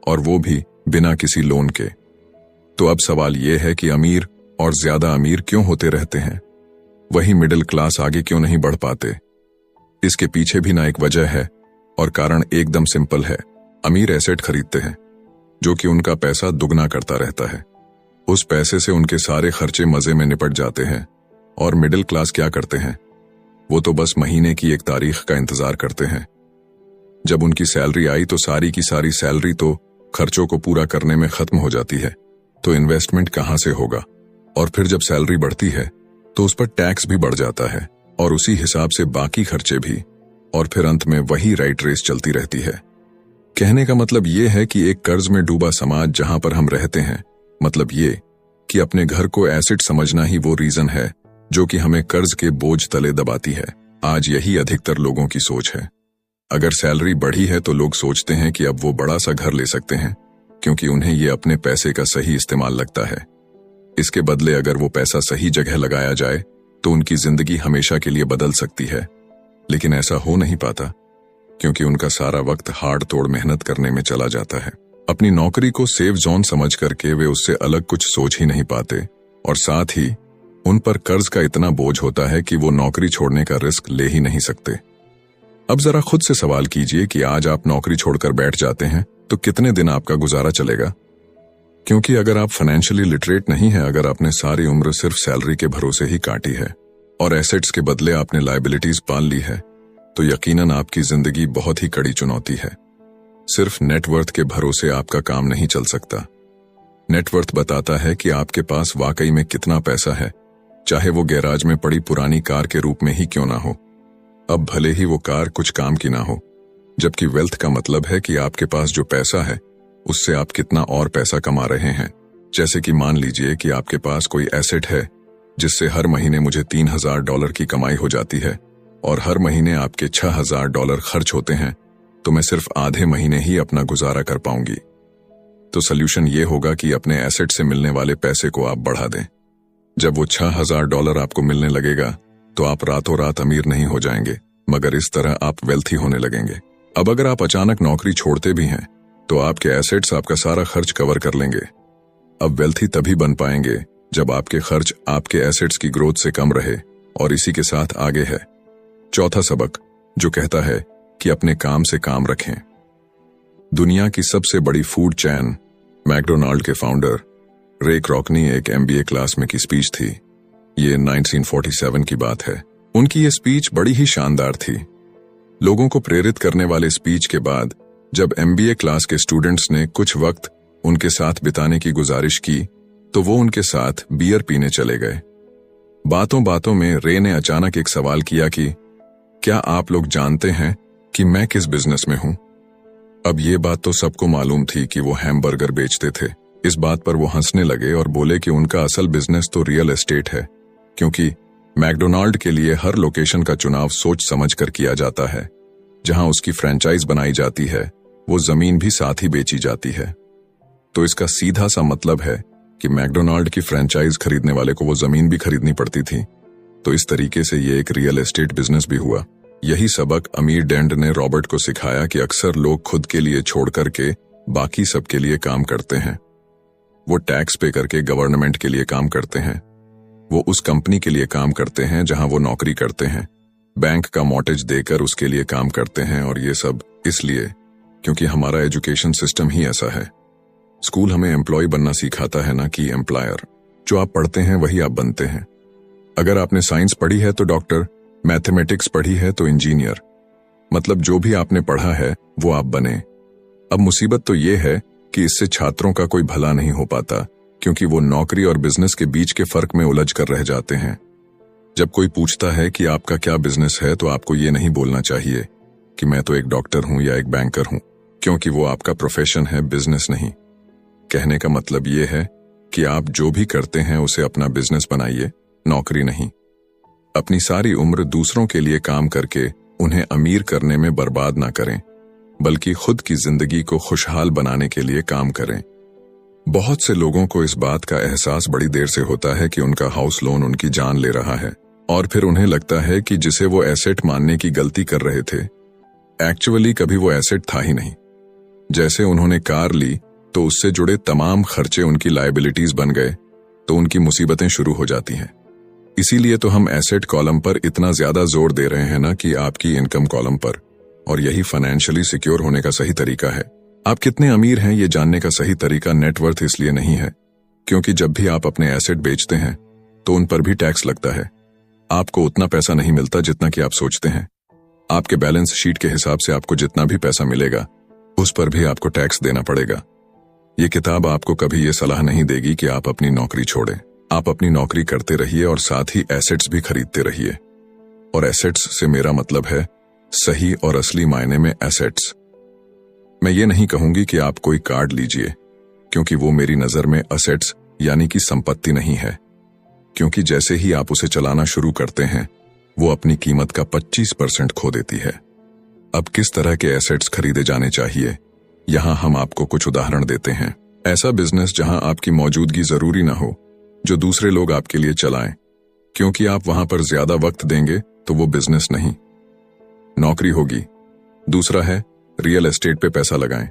और वो भी बिना किसी लोन के। तो अब सवाल यह है कि अमीर और ज्यादा अमीर क्यों होते रहते हैं, वही मिडिल क्लास आगे क्यों नहीं बढ़ पाते? इसके पीछे भी ना एक वजह है, और कारण एकदम सिंपल है। अमीर एसेट खरीदते हैं जो कि उनका पैसा दुगना करता रहता है। उस पैसे से उनके सारे खर्चे मजे में निपट जाते हैं, और मिडिल क्लास क्या करते हैं, वो तो बस महीने की एक तारीख का इंतजार करते हैं। जब उनकी सैलरी आई तो सारी की सारी सैलरी तो खर्चों को पूरा करने में खत्म हो जाती है, तो इन्वेस्टमेंट कहां से होगा? और फिर जब सैलरी बढ़ती है तो उस पर टैक्स भी बढ़ जाता है, और उसी हिसाब से बाकी खर्चे भी, और फिर अंत में वही राइट रेस चलती रहती है। कहने का मतलब ये है कि एक कर्ज में डूबा समाज जहां पर हम रहते हैं, मतलब ये कि अपने घर को एसेट समझना ही वो रीजन है जो कि हमें कर्ज के बोझ तले दबाती है। आज यही अधिकतर लोगों की सोच है। अगर सैलरी बढ़ी है तो लोग सोचते हैं कि अब वो बड़ा सा घर ले सकते हैं, क्योंकि उन्हें ये अपने पैसे का सही इस्तेमाल लगता है। इसके बदले अगर वो पैसा सही जगह लगाया जाए तो उनकी जिंदगी हमेशा के लिए बदल सकती है। लेकिन ऐसा हो नहीं पाता, क्योंकि उनका सारा वक्त हाड़ तोड़ मेहनत करने में चला जाता है। अपनी नौकरी को सेफ जोन समझ करके वे उससे अलग कुछ सोच ही नहीं पाते, और साथ ही उन पर कर्ज का इतना बोझ होता है कि वो नौकरी छोड़ने का रिस्क ले ही नहीं सकते। अब जरा खुद से सवाल कीजिए कि आज आप नौकरी छोड़कर बैठ जाते हैं तो कितने दिन आपका गुजारा चलेगा? क्योंकि अगर आप फाइनेंशियली लिटरेट नहीं है, अगर आपने सारी उम्र सिर्फ सैलरी के भरोसे ही काटी है और एसेट्स के बदले आपने लायबिलिटीज पाल ली है, तो यकीनन आपकी जिंदगी बहुत ही कड़ी चुनौती है। सिर्फ नेटवर्थ के भरोसे आपका काम नहीं चल सकता। नेटवर्थ बताता है कि आपके पास वाकई में कितना पैसा है, चाहे वो गैराज में पड़ी पुरानी कार के रूप में ही क्यों ना हो। अब भले ही वो कार कुछ काम की ना हो, जबकि वेल्थ का मतलब है कि आपके पास जो पैसा है उससे आप कितना और पैसा कमा रहे हैं। जैसे कि मान लीजिए कि आपके पास कोई एसेट है जिससे हर महीने मुझे $3000 की कमाई हो जाती है और हर महीने आपके $6000 खर्च होते हैं, तो मैं सिर्फ आधे महीने ही अपना गुजारा कर पाऊंगी। तो सल्यूशन ये होगा कि अपने एसेट से मिलने वाले पैसे को आप बढ़ा दें। जब वो $6000 आपको मिलने लगेगा तो आप रातों रात अमीर नहीं हो जाएंगे, मगर इस तरह आप वेल्थी होने लगेंगे। अब अगर आप अचानक नौकरी छोड़ते भी हैं तो आपके एसेट्स आपका सारा खर्च कवर कर लेंगे। अब वेल्थी तभी बन पाएंगे जब आपके खर्च आपके एसेट्स की ग्रोथ से कम रहे, और इसी के साथ आगे है चौथा सबक, जो कहता है कि अपने काम से काम रखें। दुनिया की सबसे बड़ी फूड चैन मैकडोनाल्ड के फाउंडर रे क्रॉकनी एक MBA क्लास में की स्पीच थी। ये 1947 की बात है। उनकी ये स्पीच बड़ी ही शानदार थी। लोगों को प्रेरित करने वाले स्पीच के बाद जब MBA क्लास के स्टूडेंट्स ने कुछ वक्त उनके साथ बिताने की गुजारिश की तो वो उनके साथ बियर पीने चले गए। बातों बातों में रे ने अचानक एक सवाल किया कि क्या आप लोग जानते हैं कि मैं किस बिजनेस में हूं? अब ये बात तो सबको मालूम थी कि वो हैमबर्गर बेचते थे। इस बात पर वो हंसने लगे और बोले कि उनका असल बिजनेस तो रियल एस्टेट है, क्योंकि मैकडोनाल्ड के लिए हर लोकेशन का चुनाव सोच समझ कर किया जाता है। जहां उसकी फ्रेंचाइज बनाई जाती है वो जमीन भी साथ ही बेची जाती है। तो इसका सीधा सा मतलब है कि मैकडोनाल्ड की फ्रेंचाइज खरीदने वाले को वो जमीन भी खरीदनी पड़ती थी। तो इस तरीके से ये एक रियल एस्टेट बिजनेस भी हुआ। यही सबक अमीर डेंड ने रॉबर्ट को सिखाया कि अक्सर लोग खुद के लिए छोड़ करके बाकी सबके लिए काम करते हैं। वो टैक्स पे करके गवर्नमेंट के लिए काम करते हैं, वो उस कंपनी के लिए काम करते हैं जहां वो नौकरी करते हैं, बैंक का मॉर्टगेज देकर उसके लिए काम करते हैं। और ये सब इसलिए क्योंकि हमारा एजुकेशन सिस्टम ही ऐसा है। स्कूल हमें एम्प्लॉय बनना सिखाता है, ना कि एम्प्लॉयर। जो आप पढ़ते हैं वही आप बनते हैं। अगर आपने साइंस पढ़ी है तो डॉक्टर, मैथमेटिक्स पढ़ी है तो इंजीनियर, मतलब जो भी आपने पढ़ा है वो आप बने। अब मुसीबत तो ये है कि इससे छात्रों का कोई भला नहीं हो पाता, क्योंकि वो नौकरी और बिजनेस के बीच के फर्क में उलझ कर रह जाते हैं। जब कोई पूछता है कि आपका क्या बिजनेस है तो आपको ये नहीं बोलना चाहिए कि मैं तो एक डॉक्टर हूं या एक बैंकर हूं, क्योंकि वो आपका प्रोफेशन है, बिजनेस नहीं। कहने का मतलब ये है कि आप जो भी करते हैं उसे अपना बिजनेस बनाइए, नौकरी नहीं। अपनी सारी उम्र दूसरों के लिए काम करके उन्हें अमीर करने में बर्बाद ना करें, बल्कि खुद की जिंदगी को खुशहाल बनाने के लिए काम करें। बहुत से लोगों को इस बात का एहसास बड़ी देर से होता है कि उनका हाउस लोन उनकी जान ले रहा है, और फिर उन्हें लगता है कि जिसे वो एसेट मानने की गलती कर रहे थे, एक्चुअली कभी वो एसेट था ही नहीं। जैसे उन्होंने कार ली तो उससे जुड़े तमाम खर्चे उनकी लायबिलिटीज बन गए, तो उनकी मुसीबतें शुरू हो जाती हैं। इसीलिए तो हम एसेट कॉलम पर इतना ज्यादा जोर दे रहे हैं ना कि आपकी इनकम कॉलम पर, और यही फाइनेंशियली सिक्योर होने का सही तरीका है। आप कितने अमीर हैं ये जानने का सही तरीका नेटवर्थ इसलिए नहीं है क्योंकि जब भी आप अपने एसेट बेचते हैं तो उन पर भी टैक्स लगता है। आपको उतना पैसा नहीं मिलता जितना कि आप सोचते हैं। आपके बैलेंस शीट के हिसाब से आपको जितना भी पैसा मिलेगा उस पर भी आपको टैक्स देना पड़ेगा। ये किताब आपको कभी ये सलाह नहीं देगी कि आप अपनी नौकरी छोड़ें। आप अपनी नौकरी करते रहिए और साथ ही एसेट्स भी खरीदते रहिए। और एसेट्स से मेरा मतलब है सही और असली मायने में एसेट्स। मैं ये नहीं कहूंगी कि आप कोई कार्ड लीजिए, क्योंकि वो मेरी नजर में एसेट्स यानी कि संपत्ति नहीं है, क्योंकि जैसे ही आप उसे चलाना शुरू करते हैं वो अपनी कीमत का 25% खो देती है। अब किस तरह के एसेट्स खरीदे जाने चाहिए, यहां हम आपको कुछ उदाहरण देते हैं। ऐसा बिजनेस जहां आपकी मौजूदगी जरूरी ना हो, जो दूसरे लोग आपके लिए चलाएं, क्योंकि आप वहां पर ज्यादा वक्त देंगे तो वो बिजनेस नहीं, नौकरी होगी। दूसरा है रियल एस्टेट पे पैसा लगाएं।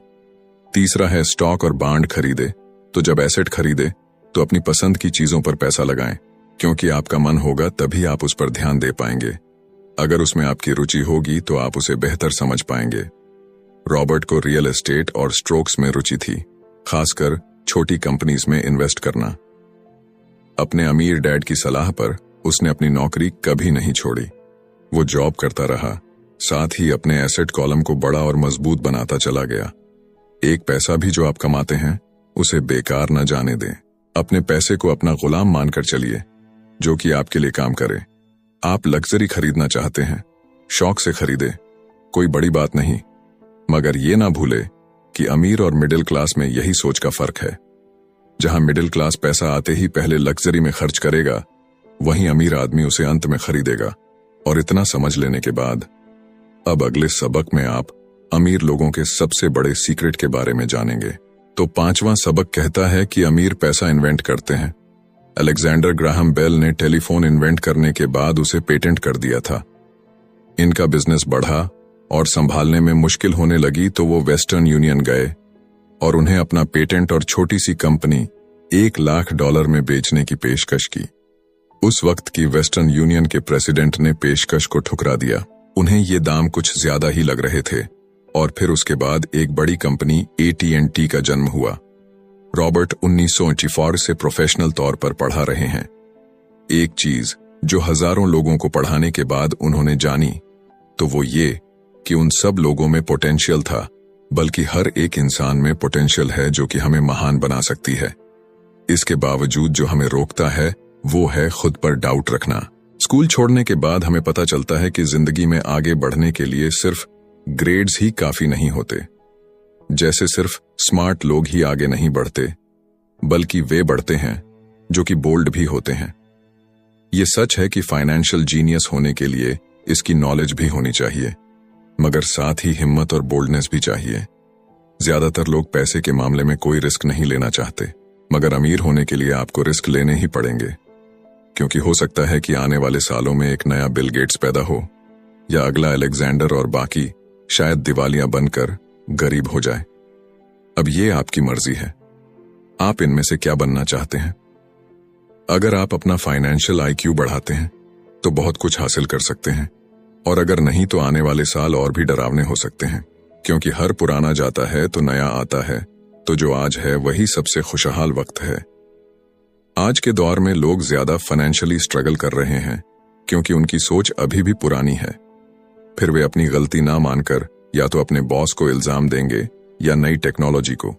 तीसरा है स्टॉक और बांड खरीदे, तो जब एसेट खरीदे तो अपनी पसंद की चीजों पर पैसा लगाएं, क्योंकि आपका मन होगा तभी आप उस पर ध्यान दे पाएंगे। अगर उसमें आपकी रुचि होगी तो आप उसे बेहतर समझ पाएंगे। रॉबर्ट को रियल एस्टेट और स्ट्रोक्स में रुचि थी, खासकर छोटी कंपनीज में इन्वेस्ट करना। अपने अमीर डैड की सलाह पर उसने अपनी नौकरी कभी नहीं छोड़ी। वो जॉब करता रहा, साथ ही अपने एसेट कॉलम को बड़ा और मजबूत बनाता चला गया। एक पैसा भी जो आप कमाते हैं उसे बेकार न जाने दें। अपने पैसे को अपना गुलाम मानकर चलिए, जो कि आपके लिए काम करे। आप लग्जरी खरीदना चाहते हैं, शौक से खरीदे, कोई बड़ी बात नहीं, मगर ये ना भूले कि अमीर और मिडिल क्लास में यही सोच का फर्क है। जहां मिडिल क्लास पैसा आते ही पहले लग्जरी में खर्च करेगा, वहीं अमीर आदमी उसे अंत में खरीदेगा। और इतना समझ लेने के बाद अब अगले सबक में आप अमीर लोगों के सबसे बड़े सीक्रेट के बारे में जानेंगे। तो 5वां सबक कहता है कि अमीर पैसा इन्वेंट करते हैं। अलेक्जेंडर ग्राहम बेल ने टेलीफोन इन्वेंट करने के बाद उसे पेटेंट कर दिया था। इनका बिजनेस बढ़ा और संभालने में मुश्किल होने लगी तो वो वेस्टर्न यूनियन गए और उन्हें अपना पेटेंट और छोटी सी कंपनी $1 लाख में बेचने की पेशकश की। उस वक्त की वेस्टर्न यूनियन के प्रेसिडेंट ने पेशकश को ठुकरा दिया। उन्हें ये दाम कुछ ज्यादा ही लग रहे थे और फिर उसके बाद एक बड़ी कंपनी AT&T का जन्म हुआ। रॉबर्ट 1984 से प्रोफेशनल तौर पर पढ़ा रहे हैं। एक चीज जो हजारों लोगों को पढ़ाने के बाद उन्होंने जानी तो वो ये कि उन सब लोगों में पोटेंशियल था, बल्कि हर एक इंसान में पोटेंशियल है जो कि हमें महान बना सकती है। इसके बावजूद जो हमें रोकता है वो है खुद पर डाउट रखना। स्कूल छोड़ने के बाद हमें पता चलता है कि जिंदगी में आगे बढ़ने के लिए सिर्फ ग्रेड्स ही काफी नहीं होते। जैसे सिर्फ स्मार्ट लोग ही आगे नहीं बढ़ते, बल्कि वे बढ़ते हैं जो कि बोल्ड भी होते हैं। ये सच है कि फाइनेंशियल जीनियस होने के लिए इसकी नॉलेज भी होनी चाहिए, मगर साथ ही हिम्मत और बोल्डनेस भी चाहिए। ज्यादातर लोग पैसे के मामले में कोई रिस्क नहीं लेना चाहते, मगर अमीर होने के लिए आपको रिस्क लेने ही पड़ेंगे, क्योंकि हो सकता है कि आने वाले सालों में एक नया बिल गेट्स पैदा हो या अगला अलेक्जेंडर और बाकी शायद दिवालियां बनकर गरीब हो जाए। अब ये आपकी मर्जी है, आप इनमें से क्या बनना चाहते हैं। अगर आप अपना फाइनेंशियल IQ बढ़ाते हैं तो बहुत कुछ हासिल कर सकते हैं, और अगर नहीं तो आने वाले साल और भी डरावने हो सकते हैं, क्योंकि हर पुराना जाता है तो नया आता है। तो जो आज है वही सबसे खुशहाल वक्त है। आज के दौर में लोग ज्यादा फाइनेंशियली स्ट्रगल कर रहे हैं क्योंकि उनकी सोच अभी भी पुरानी है। फिर वे अपनी गलती ना मानकर या तो अपने बॉस को इल्जाम देंगे या नई टेक्नोलॉजी को।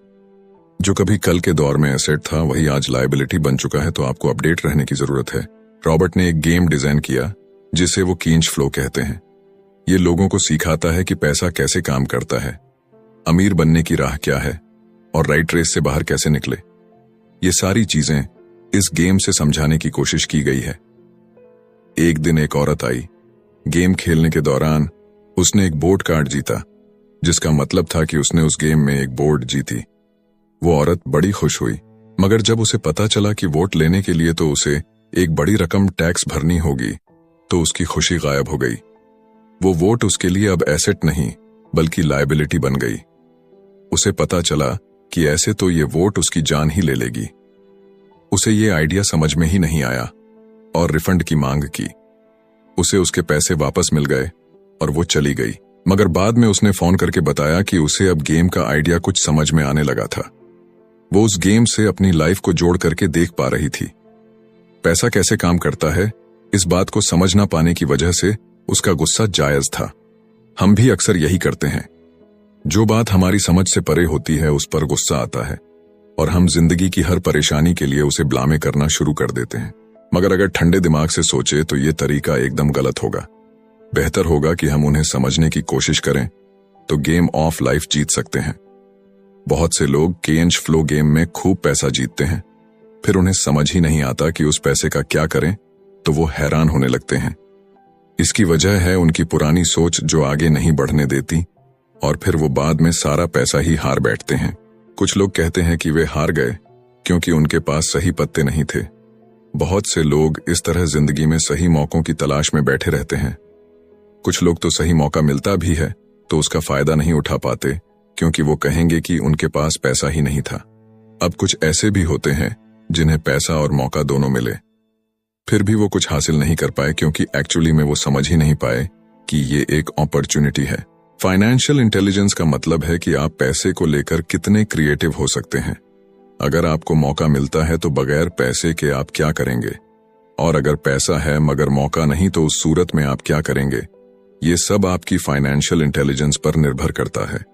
जो कभी कल के दौर में एसेट था वही आज लायबिलिटी बन चुका है, तो आपको अपडेट रहने की जरूरत है। रॉबर्ट ने एक गेम डिजाइन किया जिसे वो कींच फ्लो कहते हैं। ये लोगों को सिखाता है कि पैसा कैसे काम करता है, अमीर बनने की राह क्या है और राइट रेस से बाहर कैसे निकले। ये सारी चीजें इस गेम से समझाने की कोशिश की गई है। एक दिन एक औरत आई। गेम खेलने के दौरान उसने एक बोर्ड कार्ड जीता, जिसका मतलब था कि उसने उस गेम में एक बोर्ड जीती। वो औरत बड़ी खुश हुई, मगर जब उसे पता चला कि वोट लेने के लिए तो उसे एक बड़ी रकम टैक्स भरनी होगी, तो उसकी खुशी गायब हो गई। वो वोट उसके लिए अब एसेट नहीं बल्कि लायबिलिटी बन गई। उसे पता चला कि ऐसे तो ये वोट उसकी जान ही ले लेगी। उसे ये आइडिया समझ में ही नहीं आया और रिफंड की मांग की। उसे उसके पैसे वापस मिल गए और वो चली गई, मगर बाद में उसने फोन करके बताया कि उसे अब गेम का आइडिया कुछ समझ में आने लगा था। वो उस गेम से अपनी लाइफ को जोड़ करके देख पा रही थी। पैसा कैसे काम करता है, इस बात को समझ ना पाने की वजह से उसका गुस्सा जायज था। हम भी अक्सर यही करते हैं, जो बात हमारी समझ से परे होती है उस पर गुस्सा आता है और हम जिंदगी की हर परेशानी के लिए उसे ब्लामे करना शुरू कर देते हैं। मगर अगर ठंडे दिमाग से सोचे तो ये तरीका एकदम गलत होगा। बेहतर होगा कि हम उन्हें समझने की कोशिश करें तो गेम ऑफ लाइफ जीत सकते हैं। बहुत से लोग कैश फ्लो गेम में खूब पैसा जीतते हैं, फिर उन्हें समझ ही नहीं आता कि उस पैसे का क्या करें, तो वो हैरान होने लगते हैं। इसकी वजह है उनकी पुरानी सोच जो आगे नहीं बढ़ने देती, और फिर वो बाद में सारा पैसा ही हार बैठते हैं। कुछ लोग कहते हैं कि वे हार गए क्योंकि उनके पास सही पत्ते नहीं थे। बहुत से लोग इस तरह जिंदगी में सही मौकों की तलाश में बैठे रहते हैं। कुछ लोग तो सही मौका मिलता भी है तो उसका फायदा नहीं उठा पाते क्योंकि वो कहेंगे कि उनके पास पैसा ही नहीं था। अब कुछ ऐसे भी होते हैं जिन्हें पैसा और मौका दोनों मिले, फिर भी वो कुछ हासिल नहीं कर पाए क्योंकि एक्चुअली में वो समझ ही नहीं पाए कि ये एक अपॉर्चुनिटी है। फाइनेंशियल इंटेलिजेंस का मतलब है कि आप पैसे को लेकर कितने क्रिएटिव हो सकते हैं। अगर आपको मौका मिलता है तो बगैर पैसे के आप क्या करेंगे, और अगर पैसा है मगर मौका नहीं तो उस सूरत में आप क्या करेंगे। ये सब आपकी फाइनेंशियल इंटेलिजेंस पर निर्भर करता है।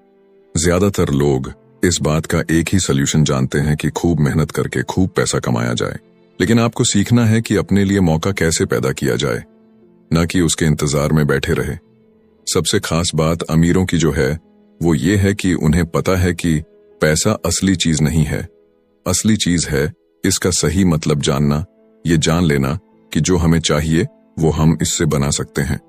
ज्यादातर लोग इस बात का एक ही सॉल्यूशन जानते हैं कि खूब मेहनत करके खूब पैसा कमाया जाए, लेकिन आपको सीखना है कि अपने लिए मौका कैसे पैदा किया जाए, न कि उसके इंतजार में बैठे रहे। सबसे खास बात अमीरों की जो है वो ये है कि उन्हें पता है कि पैसा असली चीज नहीं है। असली चीज है इसका सही मतलब जानना, ये जान लेना कि जो हमें चाहिए वो हम इससे बना सकते हैं।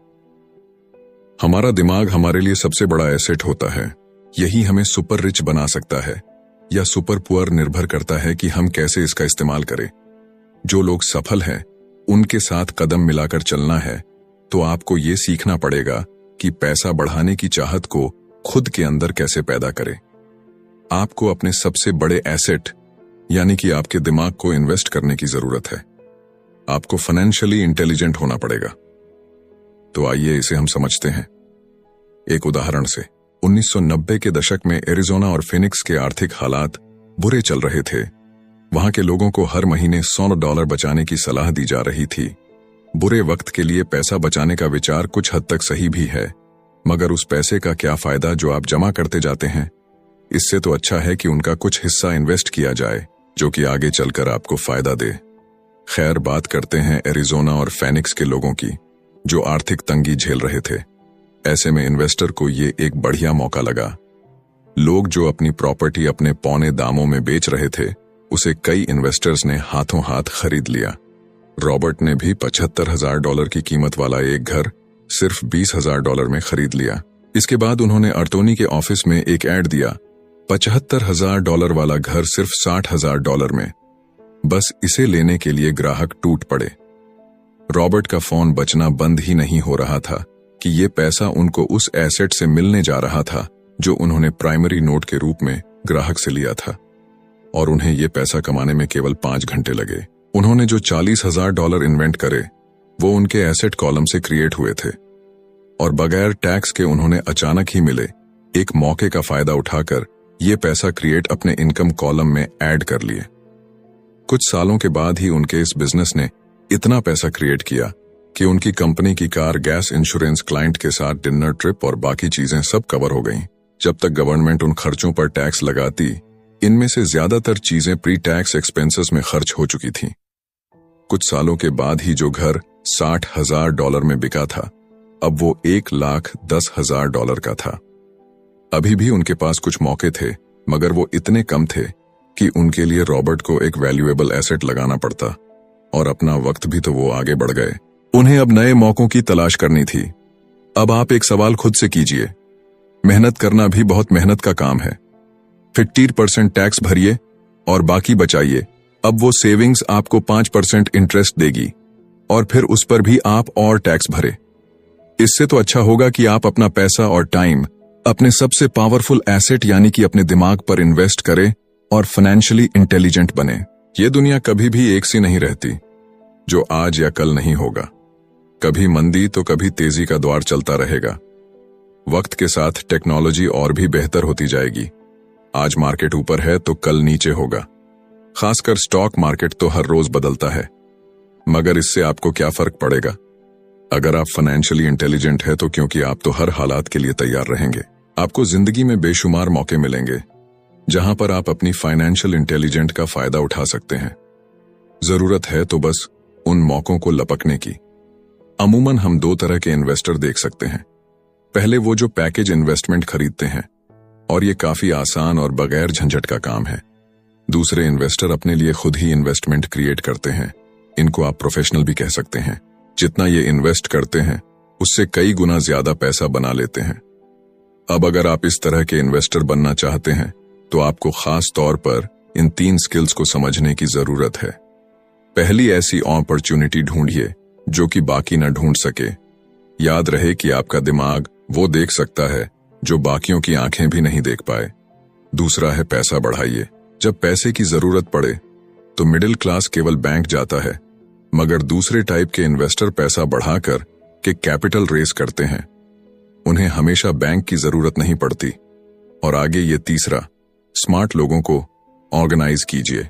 हमारा दिमाग हमारे लिए सबसे बड़ा एसेट होता है। यही हमें सुपर रिच बना सकता है या सुपर पुअर, निर्भर करता है कि हम कैसे इसका इस्तेमाल करें। जो लोग सफल हैं उनके साथ कदम मिलाकर चलना है तो आपको ये सीखना पड़ेगा कि पैसा बढ़ाने की चाहत को खुद के अंदर कैसे पैदा करें। आपको अपने सबसे बड़े एसेट यानी कि आपके दिमाग को इन्वेस्ट करने की जरूरत है। आपको फाइनेंशियली इंटेलिजेंट होना पड़ेगा। तो आइए इसे हम समझते हैं एक उदाहरण से। 1990 के दशक में एरिज़ोना और फिनिक्स के आर्थिक हालात बुरे चल रहे थे। वहां के लोगों को हर महीने $100 बचाने की सलाह दी जा रही थी। बुरे वक्त के लिए पैसा बचाने का विचार कुछ हद तक सही भी है, मगर उस पैसे का क्या फायदा जो आप जमा करते जाते हैं। इससे तो अच्छा है कि उनका कुछ हिस्सा इन्वेस्ट किया जाए जो कि आगे चलकर आपको फायदा दे। खैर, बात करते हैं एरिज़ोना और फिनिक्स के लोगों की जो आर्थिक तंगी झेल रहे थे। ऐसे में इन्वेस्टर को ये एक बढ़िया मौका लगा। लोग जो अपनी प्रॉपर्टी अपने पौने दामों में बेच रहे थे उसे कई इन्वेस्टर्स ने हाथों हाथ खरीद लिया। रॉबर्ट ने भी $75,000 की कीमत वाला एक घर सिर्फ $20,000 में खरीद लिया। इसके बाद उन्होंने अर्तोनी के ऑफिस में एक ऐड दिया, $75,000 वाला घर सिर्फ $60,000 में। बस इसे लेने के लिए ग्राहक टूट पड़े। रॉबर्ट का फोन बजना बंद ही नहीं हो रहा था कि ये पैसा उनको उस एसेट से मिलने जा रहा था जो उन्होंने प्राइमरी नोट के रूप में ग्राहक से लिया था, और उन्हें ये पैसा कमाने में केवल 5 घंटे लगे। उन्होंने जो $40,000 इन्वेंट करे वो उनके एसेट कॉलम से क्रिएट हुए थे, और बगैर टैक्स के उन्होंने अचानक ही मिले एक मौके का फायदा उठाकर ये पैसा क्रिएट अपने इनकम कॉलम में ऐड कर लिए। कुछ सालों के बाद ही उनके इस बिजनेस ने इतना पैसा क्रिएट किया कि उनकी कंपनी की कार, गैस, इंश्योरेंस, क्लाइंट के साथ डिनर ट्रिप और बाकी चीजें सब कवर हो गईं। जब तक गवर्नमेंट उन खर्चों पर टैक्स लगाती, इनमें से ज्यादातर चीजें प्री टैक्स एक्सपेंसेस में खर्च हो चुकी थीं। कुछ सालों के बाद ही जो घर $60,000 में बिका था अब वो $1,10,000 का था। अभी भी उनके पास कुछ मौके थे, मगर वो इतने कम थे कि उनके लिए रॉबर्ट को एक वैल्यूएबल एसेट लगाना पड़ता, और अपना वक्त भी तो वो आगे बढ़ गए। उन्हें अब नए मौकों की तलाश करनी थी। अब आप एक सवाल खुद से कीजिए, मेहनत करना भी बहुत मेहनत का काम है। 50% टैक्स भरिए और बाकी बचाइए। अब वो सेविंग्स आपको 5% इंटरेस्ट देगी, और फिर उस पर भी आप और टैक्स भरे। इससे तो अच्छा होगा कि आप अपना पैसा और टाइम अपने सबसे पावरफुल एसेट यानी कि अपने दिमाग पर इन्वेस्ट करें और फाइनेंशियली इंटेलिजेंट बने। ये दुनिया कभी भी एक सी नहीं रहती, जो आज या कल नहीं होगा। कभी मंदी तो कभी तेजी का दौर चलता रहेगा। वक्त के साथ टेक्नोलॉजी और भी बेहतर होती जाएगी। आज मार्केट ऊपर है तो कल नीचे होगा। खासकर स्टॉक मार्केट तो हर रोज बदलता है, मगर इससे आपको क्या फर्क पड़ेगा? अगर आप फाइनेंशियली इंटेलिजेंट है तो क्योंकि आप तो हर हालात के लिए तैयार रहेंगे। आपको जिंदगी में बेशुमार मौके मिलेंगे जहां पर आप अपनी फाइनेंशियल इंटेलिजेंट का फायदा उठा सकते हैं। जरूरत है तो बस उन मौकों को लपकने की। अमूमन हम दो तरह के इन्वेस्टर देख सकते हैं। पहले वो जो पैकेज इन्वेस्टमेंट खरीदते हैं, और ये काफी आसान और बगैर झंझट का काम है। दूसरे इन्वेस्टर अपने लिए खुद ही इन्वेस्टमेंट क्रिएट करते हैं। इनको आप प्रोफेशनल भी कह सकते हैं। जितना ये इन्वेस्ट करते हैं उससे कई गुना ज्यादा पैसा बना लेते हैं। अब अगर आप इस तरह के इन्वेस्टर बनना चाहते हैं तो आपको खास तौर पर इन 3 स्किल्स को समझने की जरूरत है। पहली, ऐसी अपॉर्चुनिटी ढूंढिए जो कि बाकी न ढूंढ सके। याद रहे कि आपका दिमाग वो देख सकता है जो बाकियों की आंखें भी नहीं देख पाए। दूसरा है, पैसा बढ़ाइए। जब पैसे की जरूरत पड़े तो मिडिल क्लास केवल बैंक जाता है, मगर दूसरे टाइप के इन्वेस्टर पैसा बढ़ाकर के कैपिटल रेस करते हैं। उन्हें हमेशा बैंक की जरूरत नहीं पड़ती। और आगे ये तीसरा, स्मार्ट लोगों को ऑर्गेनाइज कीजिए।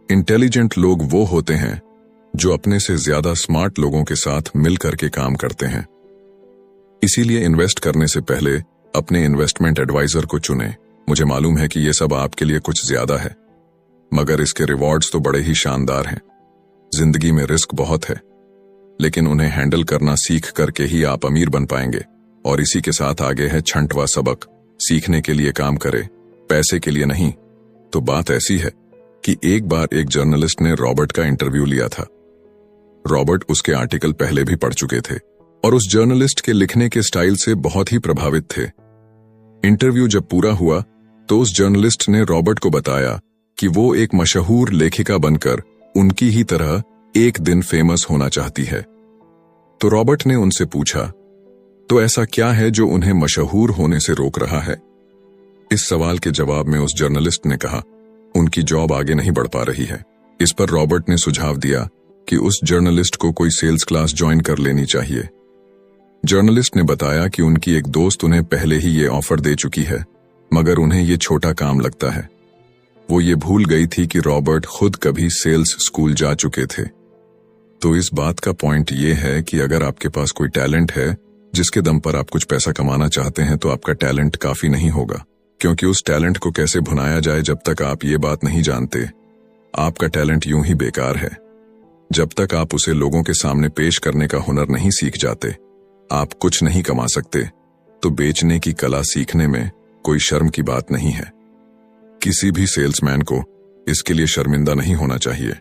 इंटेलिजेंट लोग वो होते हैं जो अपने से ज्यादा स्मार्ट लोगों के साथ मिलकर के काम करते हैं। इसीलिए इन्वेस्ट करने से पहले अपने इन्वेस्टमेंट एडवाइजर को चुनें। मुझे मालूम है कि यह सब आपके लिए कुछ ज्यादा है, मगर इसके रिवॉर्ड्स तो बड़े ही शानदार हैं। जिंदगी में रिस्क बहुत है, लेकिन उन्हें हैंडल करना सीख करके ही आप अमीर बन पाएंगे। और इसी के साथ आगे है 6वां सबक, सीखने के लिए काम करें, पैसे के लिए नहीं। तो बात ऐसी है कि एक बार एक जर्नलिस्ट ने रॉबर्ट का इंटरव्यू लिया था। रॉबर्ट उसके आर्टिकल पहले भी पढ़ चुके थे और उस जर्नलिस्ट के लिखने के स्टाइल से बहुत ही प्रभावित थे। इंटरव्यू जब पूरा हुआ तो उस जर्नलिस्ट ने रॉबर्ट को बताया कि वो एक मशहूर लेखिका बनकर उनकी ही तरह एक दिन फेमस होना चाहती है। तो रॉबर्ट ने उनसे पूछा, तो ऐसा क्या है जो उन्हें मशहूर होने से रोक रहा है? इस सवाल के जवाब में उस जर्नलिस्ट ने कहा, उनकी जॉब आगे नहीं बढ़ पा रही है। इस पर रॉबर्ट ने सुझाव दिया कि उस जर्नलिस्ट को कोई सेल्स क्लास ज्वाइन कर लेनी चाहिए। जर्नलिस्ट ने बताया कि उनकी एक दोस्त उन्हें पहले ही ये ऑफर दे चुकी है, मगर उन्हें ये छोटा काम लगता है। वो ये भूल गई थी कि रॉबर्ट खुद कभी सेल्स स्कूल जा चुके थे। तो इस बात का पॉइंट ये है कि अगर आपके पास कोई टैलेंट है जिसके दम पर आप कुछ पैसा कमाना चाहते हैं, तो आपका टैलेंट काफी नहीं होगा, क्योंकि उस टैलेंट को कैसे भुनाया जाए जब तक आप ये बात नहीं जानते, आपका टैलेंट यूं ही बेकार है। जब तक आप उसे लोगों के सामने पेश करने का हुनर नहीं सीख जाते, आप कुछ नहीं कमा सकते। तो बेचने की कला सीखने में कोई शर्म की बात नहीं है। किसी भी सेल्समैन को इसके लिए शर्मिंदा नहीं होना चाहिए।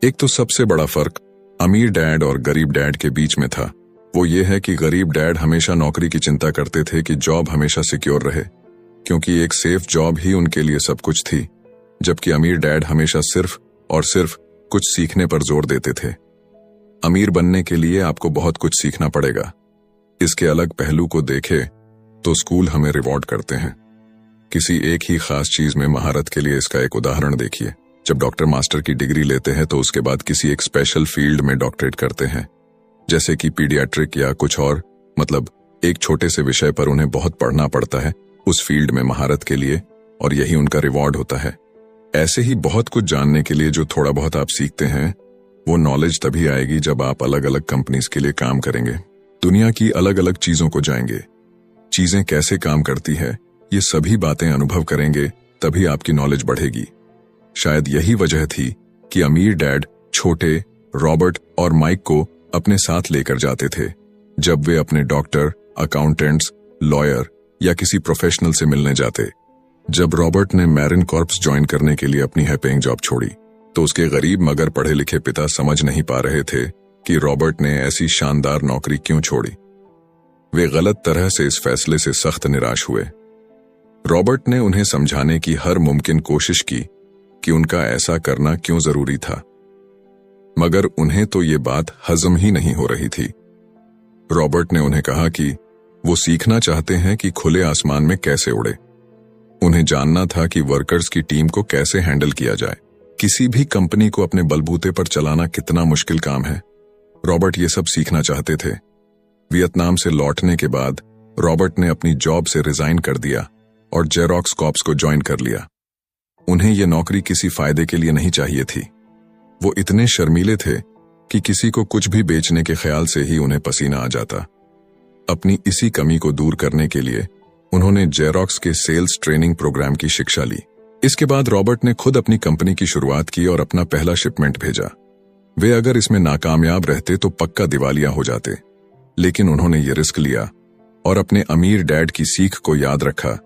एक तो सबसे बड़ा फर्क अमीर डैड और गरीब डैड के बीच में था, वो ये है कि गरीब डैड हमेशा नौकरी की चिंता करते थे कि जॉब हमेशा सिक्योर रहे, क्योंकि एक सेफ जॉब ही उनके लिए सब कुछ थी, जबकि अमीर डैड हमेशा सिर्फ और सिर्फ कुछ सीखने पर जोर देते थे। अमीर बनने के लिए आपको बहुत कुछ सीखना पड़ेगा। इसके अलग पहलू को देखें तो स्कूल हमें रिवॉर्ड करते हैं किसी एक ही खास चीज में महारत के लिए। इसका एक उदाहरण देखिए, जब डॉक्टर मास्टर की डिग्री लेते हैं तो उसके बाद किसी एक स्पेशल फील्ड में डॉक्टरेट करते हैं, जैसे कि पीडियाट्रिक या कुछ और, मतलब एक छोटे से विषय पर उन्हें बहुत पढ़ना पड़ता है उस फील्ड में महारत के लिए, और यही उनका रिवॉर्ड होता है। ऐसे ही बहुत कुछ जानने के लिए जो थोड़ा बहुत आप सीखते हैं, वो नॉलेज तभी आएगी जब आप अलग अलग कंपनीज के लिए काम करेंगे, दुनिया की अलग अलग चीजों को जाएंगे, चीजें कैसे काम करती है, ये सभी बातें अनुभव करेंगे, तभी आपकी नॉलेज बढ़ेगी। शायद यही वजह थी कि अमीर डैड छोटे रॉबर्ट और माइक को अपने साथ लेकर जाते थे जब वे अपने डॉक्टर, अकाउंटेंट्स, लॉयर या किसी प्रोफेशनल से मिलने जाते। जब रॉबर्ट ने मैरिन कॉर्प्स ज्वाइन करने के लिए अपनी हाई पेइंग जॉब छोड़ी, तो उसके गरीब मगर पढ़े लिखे पिता समझ नहीं पा रहे थे कि रॉबर्ट ने ऐसी शानदार नौकरी क्यों छोड़ी। वे गलत तरह से इस फैसले से सख्त निराश हुए। रॉबर्ट ने उन्हें समझाने की हर मुमकिन कोशिश की कि उनका ऐसा करना क्यों जरूरी था, मगर उन्हें तो ये बात हजम ही नहीं हो रही थी। रॉबर्ट ने उन्हें कहा कि वो सीखना चाहते हैं कि खुले आसमान में कैसे उड़े। उन्हें जानना था कि वर्कर्स की टीम को कैसे हैंडल किया जाए। किसी भी कंपनी को अपने बलबूते पर चलाना कितना मुश्किल काम है। रॉबर्ट ये सब सीखना चाहते थे। वियतनाम से लौटने के बाद रॉबर्ट ने अपनी जॉब से रिजाइन कर दिया और जेरोक्स कॉर्प्स को ज्वाइन कर लिया। उन्हें यह नौकरी किसी फायदे के लिए नहीं चाहिए थी। वो इतने शर्मीले थे कि किसी को कुछ भी बेचने के ख्याल से ही उन्हें पसीना आ जाता। अपनी इसी कमी को दूर करने के लिए उन्होंने जेरोक्स के सेल्स ट्रेनिंग प्रोग्राम की शिक्षा ली। इसके बाद रॉबर्ट ने खुद अपनी कंपनी की शुरुआत की और अपना पहला शिपमेंट भेजा। वे अगर इसमें नाकामयाब रहते तो पक्का दिवालिया हो जाते, लेकिन उन्होंने ये रिस्क लिया और अपने अमीर डैड की सीख को याद रखा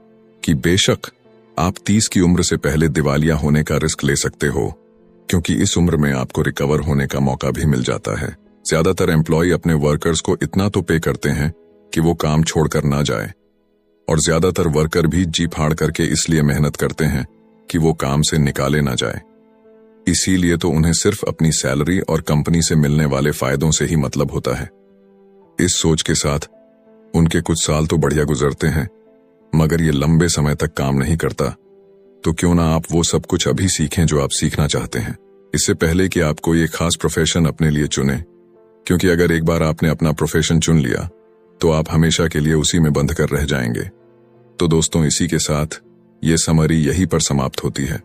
कि बेशक आप 30 की उम्र से पहले दिवालिया होने का रिस्क ले सकते हो, क्योंकि इस उम्र में आपको रिकवर होने का मौका भी मिल जाता है। ज्यादातर एम्प्लॉय अपने वर्कर्स को इतना तो पे करते हैं कि वो काम छोड़कर ना जाए, और ज्यादातर वर्कर भी जी फाड़ करके इसलिए मेहनत करते हैं कि वो काम से निकाले ना जाए। इसीलिए तो उन्हें सिर्फ अपनी सैलरी और कंपनी से मिलने वाले फायदों से ही मतलब होता है। इस सोच के साथ उनके कुछ साल तो बढ़िया गुजरते हैं, मगर ये लंबे समय तक काम नहीं करता। तो क्यों ना आप वो सब कुछ अभी सीखें जो आप सीखना चाहते हैं, इससे पहले कि आप कोई एक खास प्रोफेशन अपने लिए चुनें, क्योंकि अगर एक बार आपने अपना प्रोफेशन चुन लिया तो आप हमेशा के लिए उसी में बंध कर रह जाएंगे। तो दोस्तों, इसी के साथ ये समरी यहीं पर समाप्त होती है।